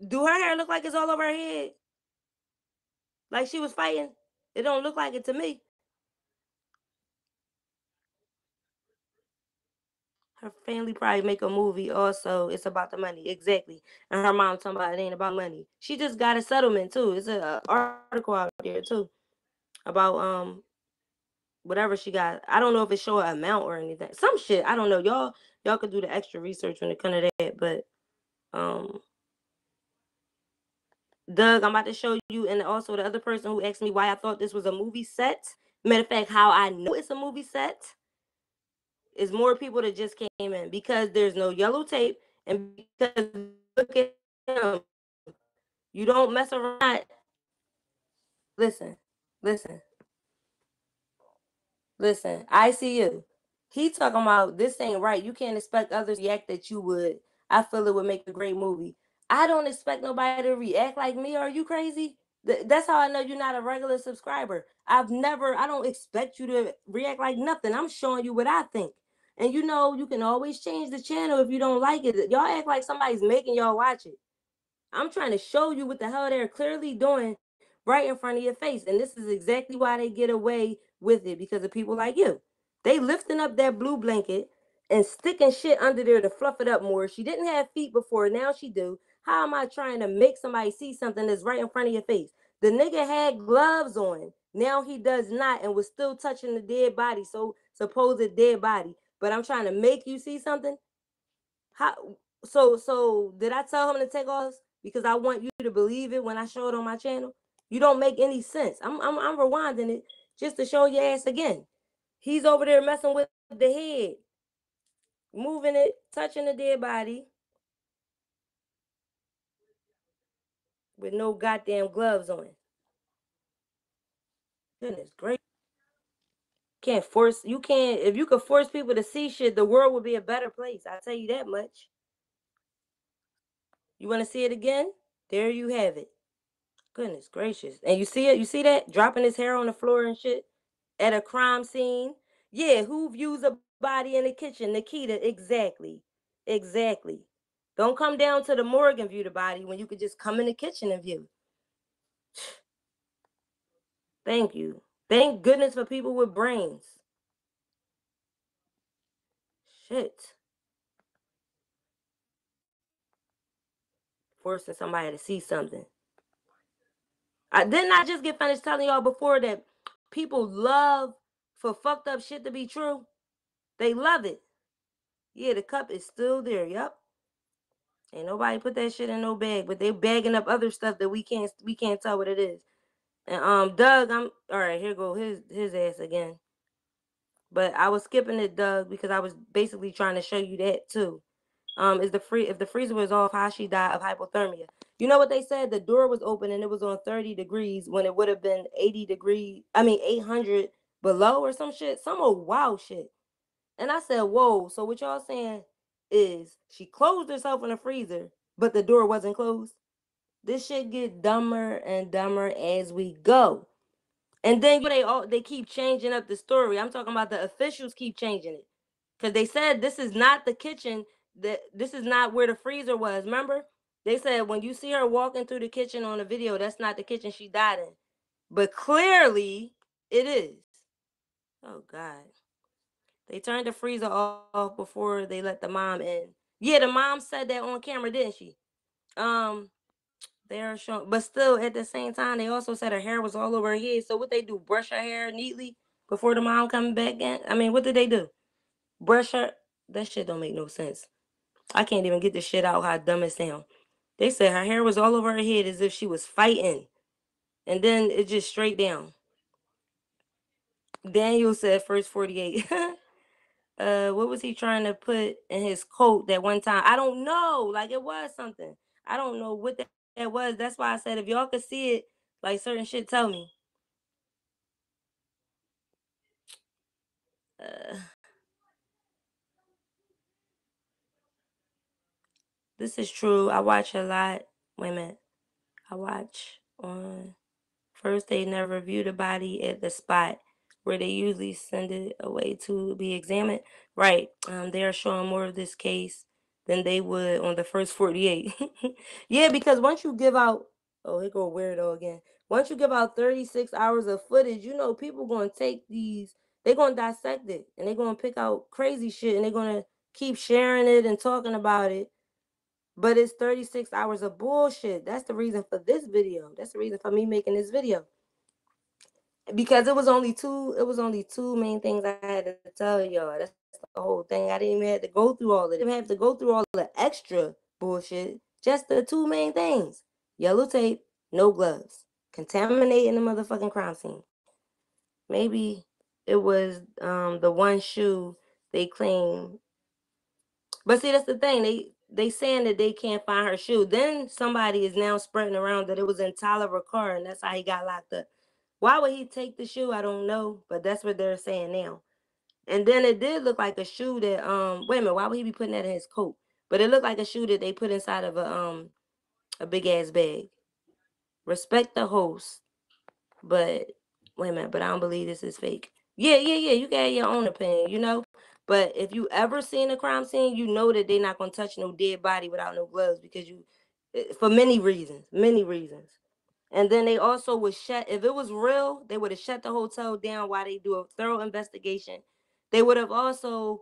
Do her hair look like it's all over her head? Like she was fighting? It don't look like it to me. Her family probably make a movie also. It's about the money. Exactly. And her mom talking about it ain't about money. She just got a settlement too. It's a article out there too about whatever she got. I don't know if it show an amount or anything. Some shit. I don't know. Y'all could do the extra research when it comes to that. But um Doug, I'm about to show you, and also the other person who asked me why I thought this was a movie set. Matter of fact, how I know it's a movie set is more people that just came in because there's no yellow tape, and because look at him, you don't mess around. Listen, listen, listen. I see you. He talking about this ain't right. You can't expect others to react that you would. I feel it would make a great movie. I don't expect nobody to react like me. Are you crazy? That's how I know you're not a regular subscriber. I don't expect you to react like nothing. I'm showing you what I think. And you know, you can always change the channel if you don't like it. Y'all act like somebody's making y'all watch it. I'm trying to show you what the hell they're clearly doing right in front of your face. And this is exactly why they get away with it, because of people like you. They lifting up that blue blanket and sticking shit under there to fluff it up more. She didn't have feet before, now she do. How am I trying to make somebody see something that's right in front of your face? The nigga had gloves on. Now he does not and was still touching the dead body, so supposed dead body. But I'm trying to make you see something. How so did I tell him to take off because I want you to believe it when I show it on my channel? You don't make any sense. I'm rewinding it just to show your ass again. He's over there messing with the head, moving it, touching the dead body with no goddamn gloves on. Goodness great. Can't force you can't if you could force people to see shit, the world would be a better place. I'll tell you that much. You want to see it again? There you have it. Goodness gracious. And you see it? You see that? Dropping his hair on the floor and shit at a crime scene. Yeah, who views a body in the kitchen? Nikita, exactly. Exactly. Don't come down to the morgue and view the body when you could just come in the kitchen and view. Thank you. Thank goodness for people with brains. Shit. Forcing somebody to see something. Didn't I just get finished telling y'all before that people love for fucked up shit to be true? They love it. Yeah, the cup is still there. Yep. Ain't nobody put that shit in no bag, but they bagging up other stuff that we can't tell what it is. And Doug, I'm all right. Here go his ass again. But I was skipping it, Doug, because I was basically trying to show you that too. Is the free if the freezer was off, how she died of hypothermia? You know what they said? The door was open and it was on 30 degrees when it would have been 80 degrees. I mean 800 below or some shit. Some old wow shit. And I said, whoa, so what y'all saying is she closed herself in the freezer, but the door wasn't closed? This shit get dumber and dumber as we go. And then they keep changing up the story. I'm talking about the officials keep changing it. Because they said this is not the kitchen, that this is not where the freezer was. Remember? They said when you see her walking through the kitchen on the video, that's not the kitchen she died in. But clearly it is. Oh God. They turned the freezer off before they let the mom in. Yeah, the mom said that on camera, didn't she? They're showing, but still at the same time, they also said her hair was all over her head. So what they do? Brush her hair neatly before the mom coming back in? I mean, what did they do? Brush her? That shit don't make no sense. I can't even get the shit out how dumb it sound. They said her hair was all over her head as if she was fighting, and then it just straight down. Daniel said first 48. What was he trying to put in his coat that one time? I don't know. Like it was something. I don't know what that that was. That's why I said if y'all could see it, like certain shit, tell me. Uh, this is true. I watch a lot. Wait a minute. I watch on first they never view the body at the spot where they usually send it away to be examined. Right. They are showing more of this case than they would on the first 48. Yeah, because once you give out, oh, here go weirdo again. Once you give out 36 hours of footage, you know people gonna take these, they're gonna dissect it and they're gonna pick out crazy shit and they're gonna keep sharing it and talking about it. But it's 36 hours of bullshit. That's the reason for this video. That's the reason for me making this video. Because it was only two main things I had to tell y'all. That's the whole thing. I didn't even have to go through all of it. I didn't have to go through all the extra bullshit. Just the two main things. Yellow tape, no gloves. Contaminating the motherfucking crime scene. Maybe it was the one shoe they claim. But see, that's the thing. They saying that they can't find her shoe. Then somebody is now spreading around that it was in Tyler car, and that's how he got locked up. Why would he take the shoe? I don't know, but that's what they're saying now. And then it did look like a shoe that wait a minute, why would he be putting that in his coat? But it looked like a shoe that they put inside of a big ass bag. Respect the host, but wait a minute, but I don't believe this is fake. Yeah, yeah, yeah. You got your own opinion, you know. But if you ever seen a crime scene, you know that they're not gonna touch no dead body without no gloves because for many reasons, many reasons. And then they also would shut, if it was real, they would have shut the hotel down while they do a thorough investigation. They would have also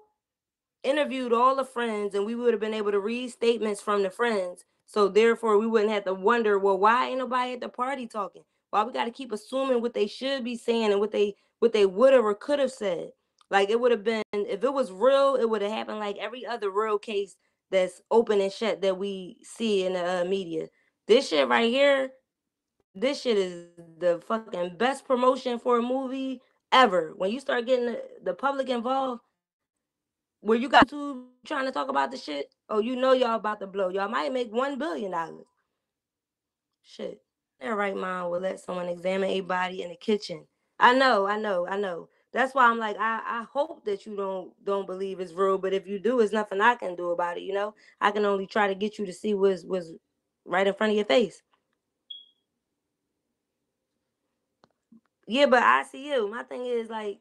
interviewed all the friends and we would have been able to read statements from the friends. So therefore we wouldn't have to wonder, well, why ain't nobody at the party talking? Why we gotta keep assuming what they should be saying and what they would have or could have said. Like it would have been, if it was real, it would have happened like every other real case that's open and shut that we see in the media. This shit right here, this shit is the fucking best promotion for a movie ever. When you start getting the public involved, where you got YouTube trying to talk about the shit, oh, you know y'all about to blow. Y'all might make $1 billion. Shit. Their right mind will let someone examine a body in the kitchen. I know, I know, I know. That's why I'm like, I hope that you don't believe it's real, but if you do, it's nothing I can do about it, you know? I can only try to get you to see what's right in front of your face. Yeah, but I see you. My thing is like,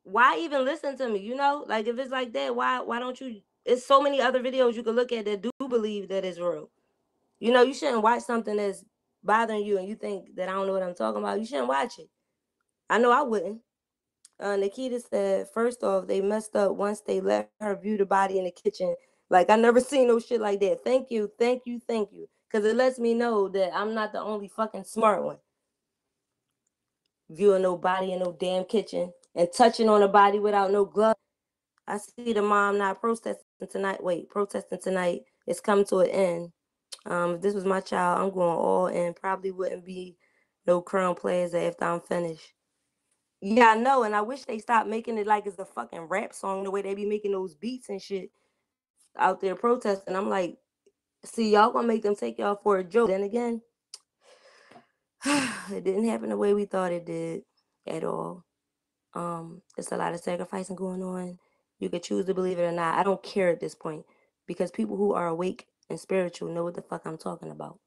why even listen to me? You know, like if it's like that, why don't you? It's so many other videos you could look at that do believe that it's real. You know, you shouldn't watch something that's bothering you and you think that I don't know what I'm talking about. You shouldn't watch it. I know I wouldn't. Nikita said, first off, they messed up once they let her view the body in the kitchen. Like I never seen no shit like that. Thank you, thank you, thank you, because it lets me know that I'm not the only fucking smart one viewing no body in no damn kitchen and touching on a body without no glove. I see the mom not protesting tonight. Wait, protesting tonight. It's come to an end. If this was my child, I'm going all in. Probably wouldn't be no Crown Plaza after I'm finished. Yeah, I know, and I wish they stopped making it like it's a fucking rap song the way they be making those beats and shit out there protesting. I'm like, see, y'all gonna make them take y'all for a joke. Then again, it didn't happen the way we thought it did at all. It's a lot of sacrificing going on. You could choose to believe it or not. I don't care at this point because people who are awake and spiritual know what the fuck I'm talking about.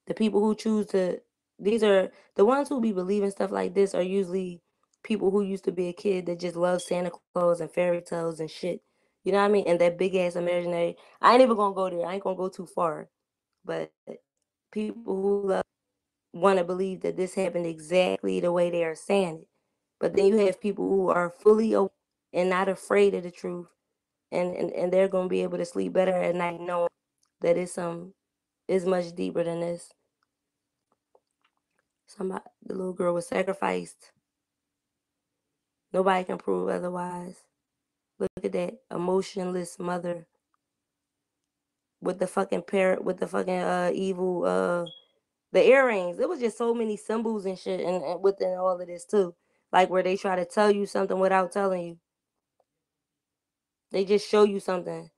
The people who choose to, these are the ones who be believing stuff like this are usually people who used to be a kid that just loves Santa Claus and fairy tales and shit. You know what I mean? And that big ass imaginary. I ain't even gonna go there. I ain't gonna go too far. But people who want to believe that this happened exactly the way they are saying it. But then you have people who are fully awake and not afraid of the truth, and they're gonna be able to sleep better at night knowing that it's much deeper than this. Somebody, the little girl was sacrificed. Nobody can prove otherwise. Look at that emotionless mother with the fucking parrot, with the fucking evil the earrings. It was just so many symbols and shit, and within all of this too. Like where they try to tell you something without telling you. They just show you something.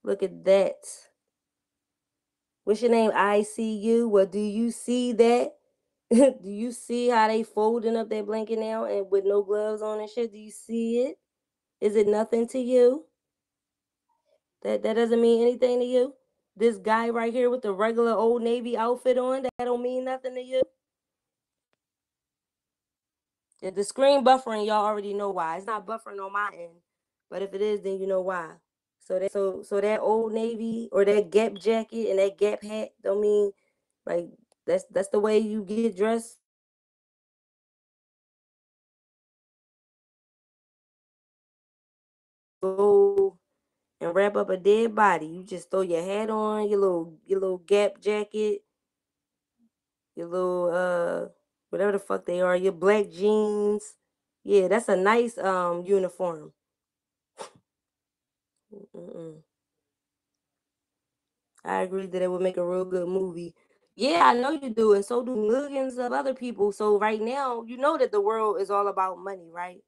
Look at that. What's your name? I see you. Well, do you see that? Do you see how they folding up that blanket now and with no gloves on and shit? Do you see it? Is it nothing to you? That doesn't mean anything to you? This guy right here with the regular old Navy outfit on, that don't mean nothing to you? If the screen buffering, y'all already know why. It's not buffering on my end. But if it is, then you know why. So that old Navy or that Gap jacket and that Gap hat don't mean like that's the way you get dressed. Go and wrap up a dead body. You just throw your hat on, your little Gap jacket, your little whatever the fuck they are, your black jeans. Yeah, that's a nice uniform. Mm-mm. I agree that it would make a real good movie. Yeah, I know you do, and so do millions of other people. So right now, you know that the world is all about money, right?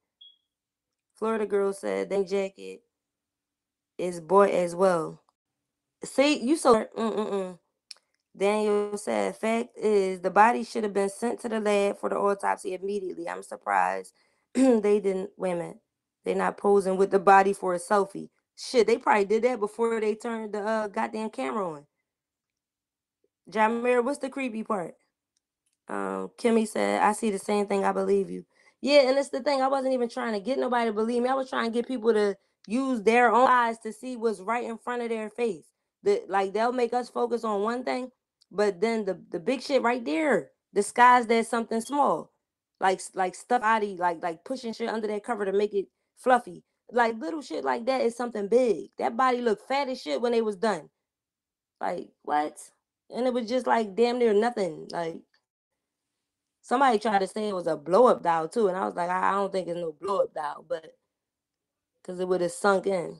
Florida girl said that jacket is bought as well. See, you so mm-mm. Daniel said, fact is, the body should have been sent to the lab for the autopsy immediately. I'm surprised they didn't. Wait a minute. They're not posing with the body for a selfie. Shit, they probably did that before they turned the goddamn camera on. Jamir, what's the creepy part? Kimmy said, I see the same thing. I believe you. Yeah, and it's the thing. I wasn't even trying to get nobody to believe me. I was trying to get people to use their own eyes to see what's right in front of their face. Like they'll make us focus on one thing, but then the big shit right there disguised as something small, like stuff out of like pushing shit under that cover to make it fluffy. Like little shit like that is something big. That body looked fat as shit when it was done. Like what? And it was just like damn near nothing. Like somebody tried to say it was a blow up doll too, and I was like, I don't think it's no blow up doll, but because it would have sunk in.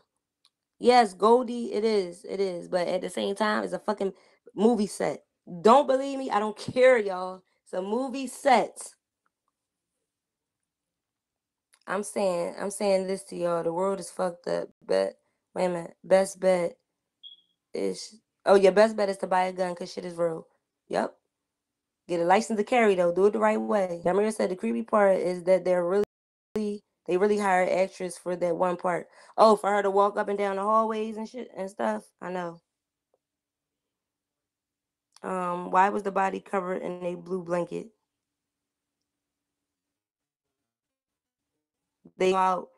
Yes, Goldie, it is, but at the same time, it's a fucking movie set. Don't believe me? I don't care, y'all. It's a movie set. I'm saying this to y'all. The world is fucked up. But wait a minute. Best bet is your best bet is to buy a gun because shit is real. Yep. Get a license to carry though. Do it the right way. Yamira said the creepy part is that they really hired actress for that one part. Oh, for her to walk up and down the hallways and shit and stuff. I know. Why was the body covered in a blue blanket? They out,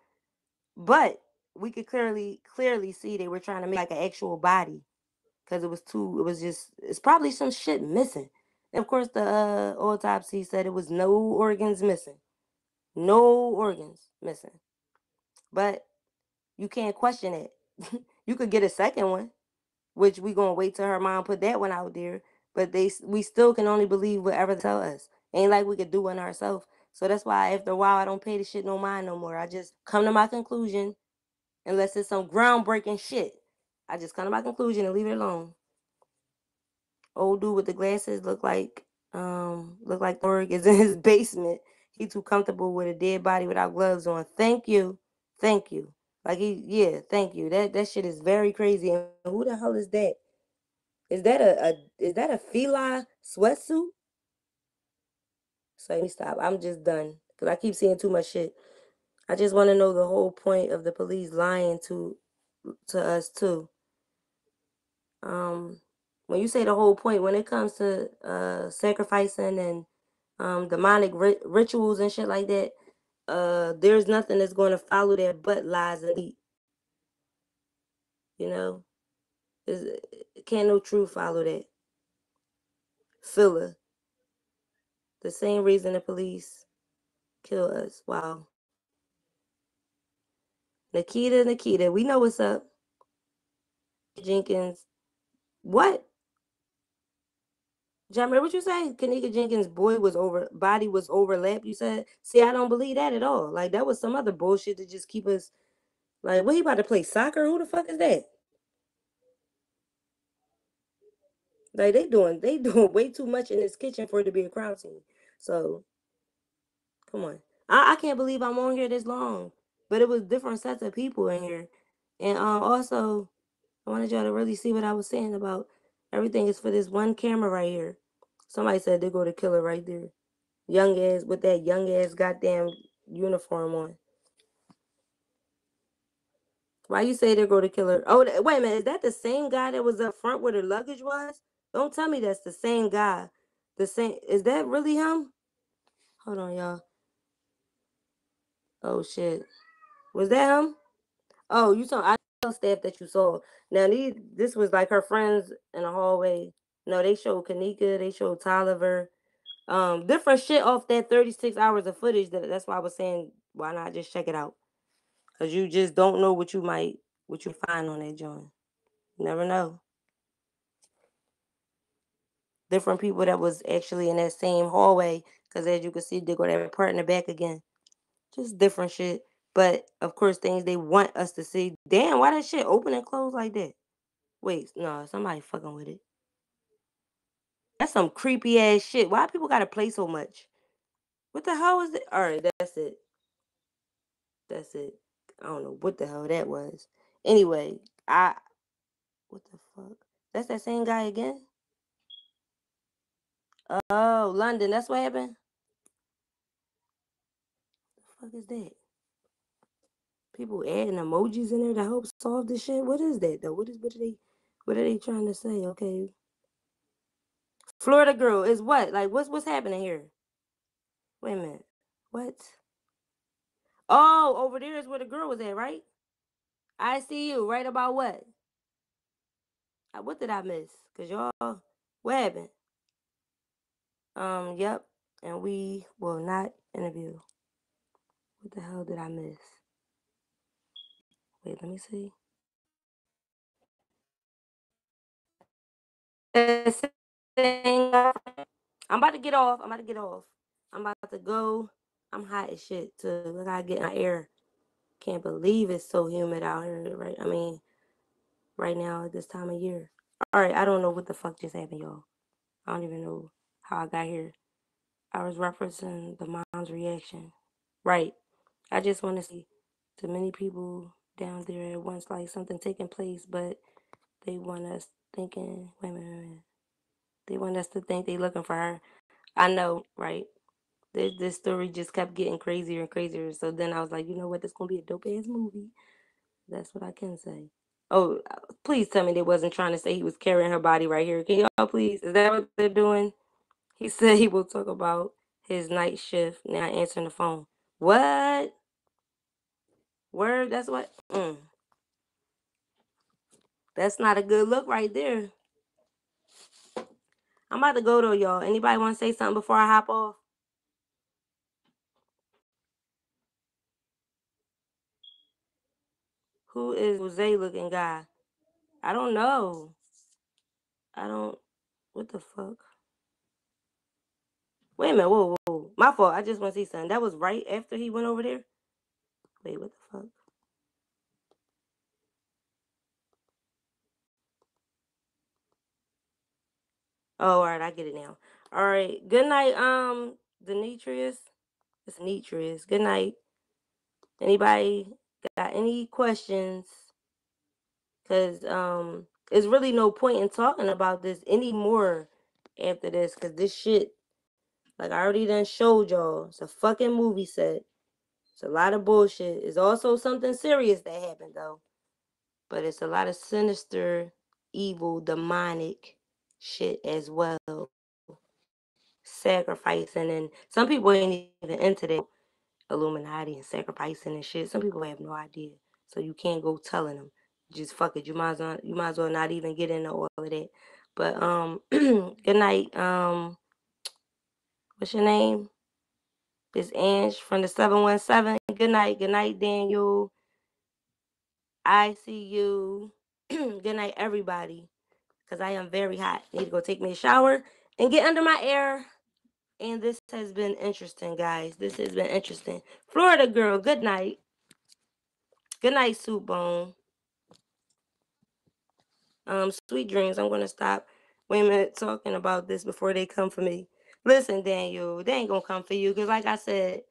but we could clearly see they were trying to make like an actual body because it was too. It was just. It's probably some shit missing. And of course, the autopsy said it was no organs missing. No organs missing. But you can't question it. You could get a second one, which we gonna wait till her mom put that one out there. But we still can only believe whatever they tell us. Ain't like we could do one ourselves. So that's why after a while I don't pay the shit no mind no more. I just come to my conclusion unless it's some groundbreaking shit. I just come to my conclusion and leave it alone. Old dude with the glasses look like Thorg is in his basement. He too comfortable with a dead body without gloves on. Thank you. Thank you. Thank you. That shit is very crazy. And who the hell is that? Is that a Fila sweatsuit? So let me stop. I'm just done because I keep seeing too much shit. I just want to know the whole point of the police lying to us too. Um, when you say the whole point, when it comes to sacrificing and demonic rituals and shit like that, there's nothing that's going to follow that but lies and deceit. You know, There's, can't no truth follow that. Filler. The same reason the police kill us. Wow. Nikita, we know what's up. Jenkins. What? Jammer, what you say? Kenneka Jenkins' body was overlapped. You said, see, I don't believe that at all. Like that was some other bullshit to just keep us like. What he about to play soccer? Who the fuck is that? Like they doing way too much in this kitchen for it to be a crowd scene. So come on, I can't believe I'm on here this long. But it was different sets of people in here, and also I wanted y'all to really see what I was saying about. Everything is for this one camera right here. Somebody said they go to killer right there. Young ass with that young ass goddamn uniform on. Why you say they go to killer? Oh, wait a minute. Is that the same guy that was up front where the luggage was? Don't tell me that's the same guy. The same. Is that really him? Hold on, y'all. Oh shit. Was that him? Oh, you saw. I saw staff that you saw. Now this was like her friends in the hallway. No, they showed Kenneka. They showed Tolliver. Different shit off that 36 hours of footage. That's why I was saying, why not just check it out? Cause you just don't know what you find on that joint. You never know. Different people that was actually in that same hallway. Cause as you can see, they go that part in the back again. Just different shit. But of course, things they want us to see. Damn, why that shit open and close like that? Wait, no, somebody fucking with it. That's some creepy ass shit. Why people gotta play so much? What the hell is it? All right, that's it. That's it. I don't know what the hell that was. Anyway, what the fuck? That's that same guy again? Oh, London. That's what happened? What the fuck is that? People adding emojis in there to help solve this shit? What is that though? What are they trying to say? Okay. Florida girl is what? Like what's happening here? Wait a minute. What? Oh, over there is where the girl was at, right? I see you. Right about what? What did I miss? Cause y'all, what happened? Yep. And we will not interview. What the hell did I miss? Wait, let me see. I'm about to get off. I'm about to go. I'm hot as shit too. I gotta get my air. Can't believe it's so humid out here, right? I mean, right now at this time of year. All right, I don't know what the fuck just happened, y'all. I don't even know how I got here. I was referencing the mom's reaction. Right. I just want to see too many people down there at once, like something taking place, but they want us thinking, wait a minute. They want us to think they looking for her. I know, right? This story just kept getting crazier and crazier. So then I was like, you know what? This gonna be a dope ass movie. That's what I can say. Oh, please tell me they wasn't trying to say he was carrying her body right here. Can y'all please? Is that what they're doing? He said he will talk about his night shift. Now answering the phone. What? Word? That's what? That's not a good look right there. I'm about to go though, y'all. Anybody want to say something before I hop off? Who is Jose looking guy? I don't know. I don't. What the fuck? Wait a minute. Whoa, whoa. My fault. I just want to see something. That was right after he went over there? Wait, what the fuck? Oh, all right. I get it now. All right. Good night, Demetrius. It's Demetrius. Good night. Anybody got any questions? Because there's really no point in talking about this anymore after this. Because this shit, like I already done showed y'all, it's a fucking movie set. It's a lot of bullshit. It's also something serious that happened though. But it's a lot of sinister, evil, demonic shit as well. Sacrificing, and some people ain't even into that Illuminati and sacrificing and shit. Some people have no idea. So you can't go telling them. Just fuck it. You might as well not even get into all of that. But good night. What's your name? It's Ange from the 717. Good night. Good night, Daniel. I see you. Good night, everybody. Because I am very hot. Need to go take me a shower and get under my air. And this has been interesting, guys. This has been interesting. Florida girl, good night. Good night, Soup Bone. Sweet dreams. I'm gonna stop. Wait a minute, talking about this before they come for me. Listen, Daniel, they ain't gonna come for you because, like I said,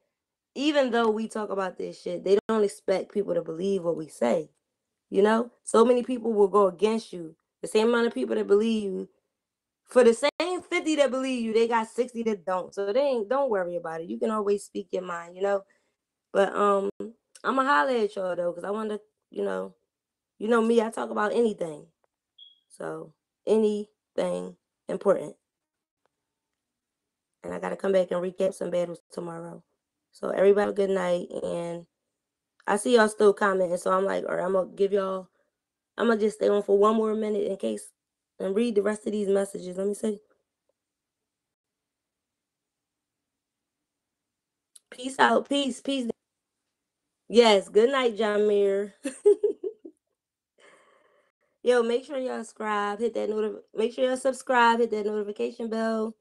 even though we talk about this shit, they don't expect people to believe what we say. You know, so many people will go against you The same amount of people that believe you, for the same 50 that believe you, they got 60 that don't. So don't worry about it. You can always speak your mind, you know. But I'ma holler at y'all though, because I want to, you know me, I talk about anything. So anything important. And I gotta come back and recap some battles tomorrow. So everybody have a good night, and I see y'all still commenting, so I'm like, all right, I'm gonna just stay on for one more minute in case and read the rest of these messages. Let me see. Peace out. Peace. Peace. Yes. Good night, Jamir. Yo, make sure y'all subscribe, make sure y'all subscribe, hit that notification bell,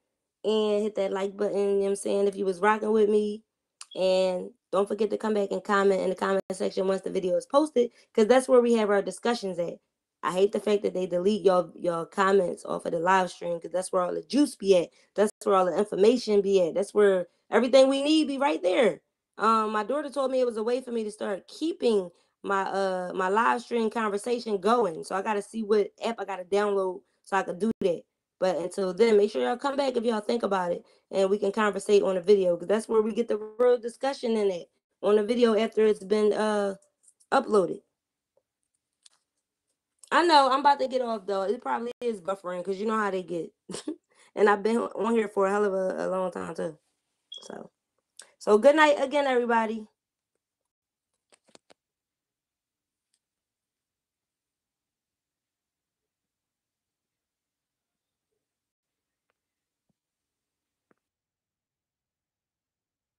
and hit that like button, you know what I'm saying, if you was rocking with me. And don't forget to come back and comment in the comment section once the video is posted, because that's where we have our discussions at. I hate the fact that they delete your comments off of the live stream, because that's where all the juice be at. That's where all the information be at. That's where everything we need be right there. My daughter told me it was a way for me to start keeping my live stream conversation going. So I gotta see what app I gotta download so I can do that. But until then, make sure y'all come back if y'all think about it, and we can conversate on the video, because that's where we get the real discussion in it on the video after it's been uploaded. I know I'm about to get off though. It probably is buffering because you know how they get. And I've been on here for a hell of a long time too. So good night again, everybody.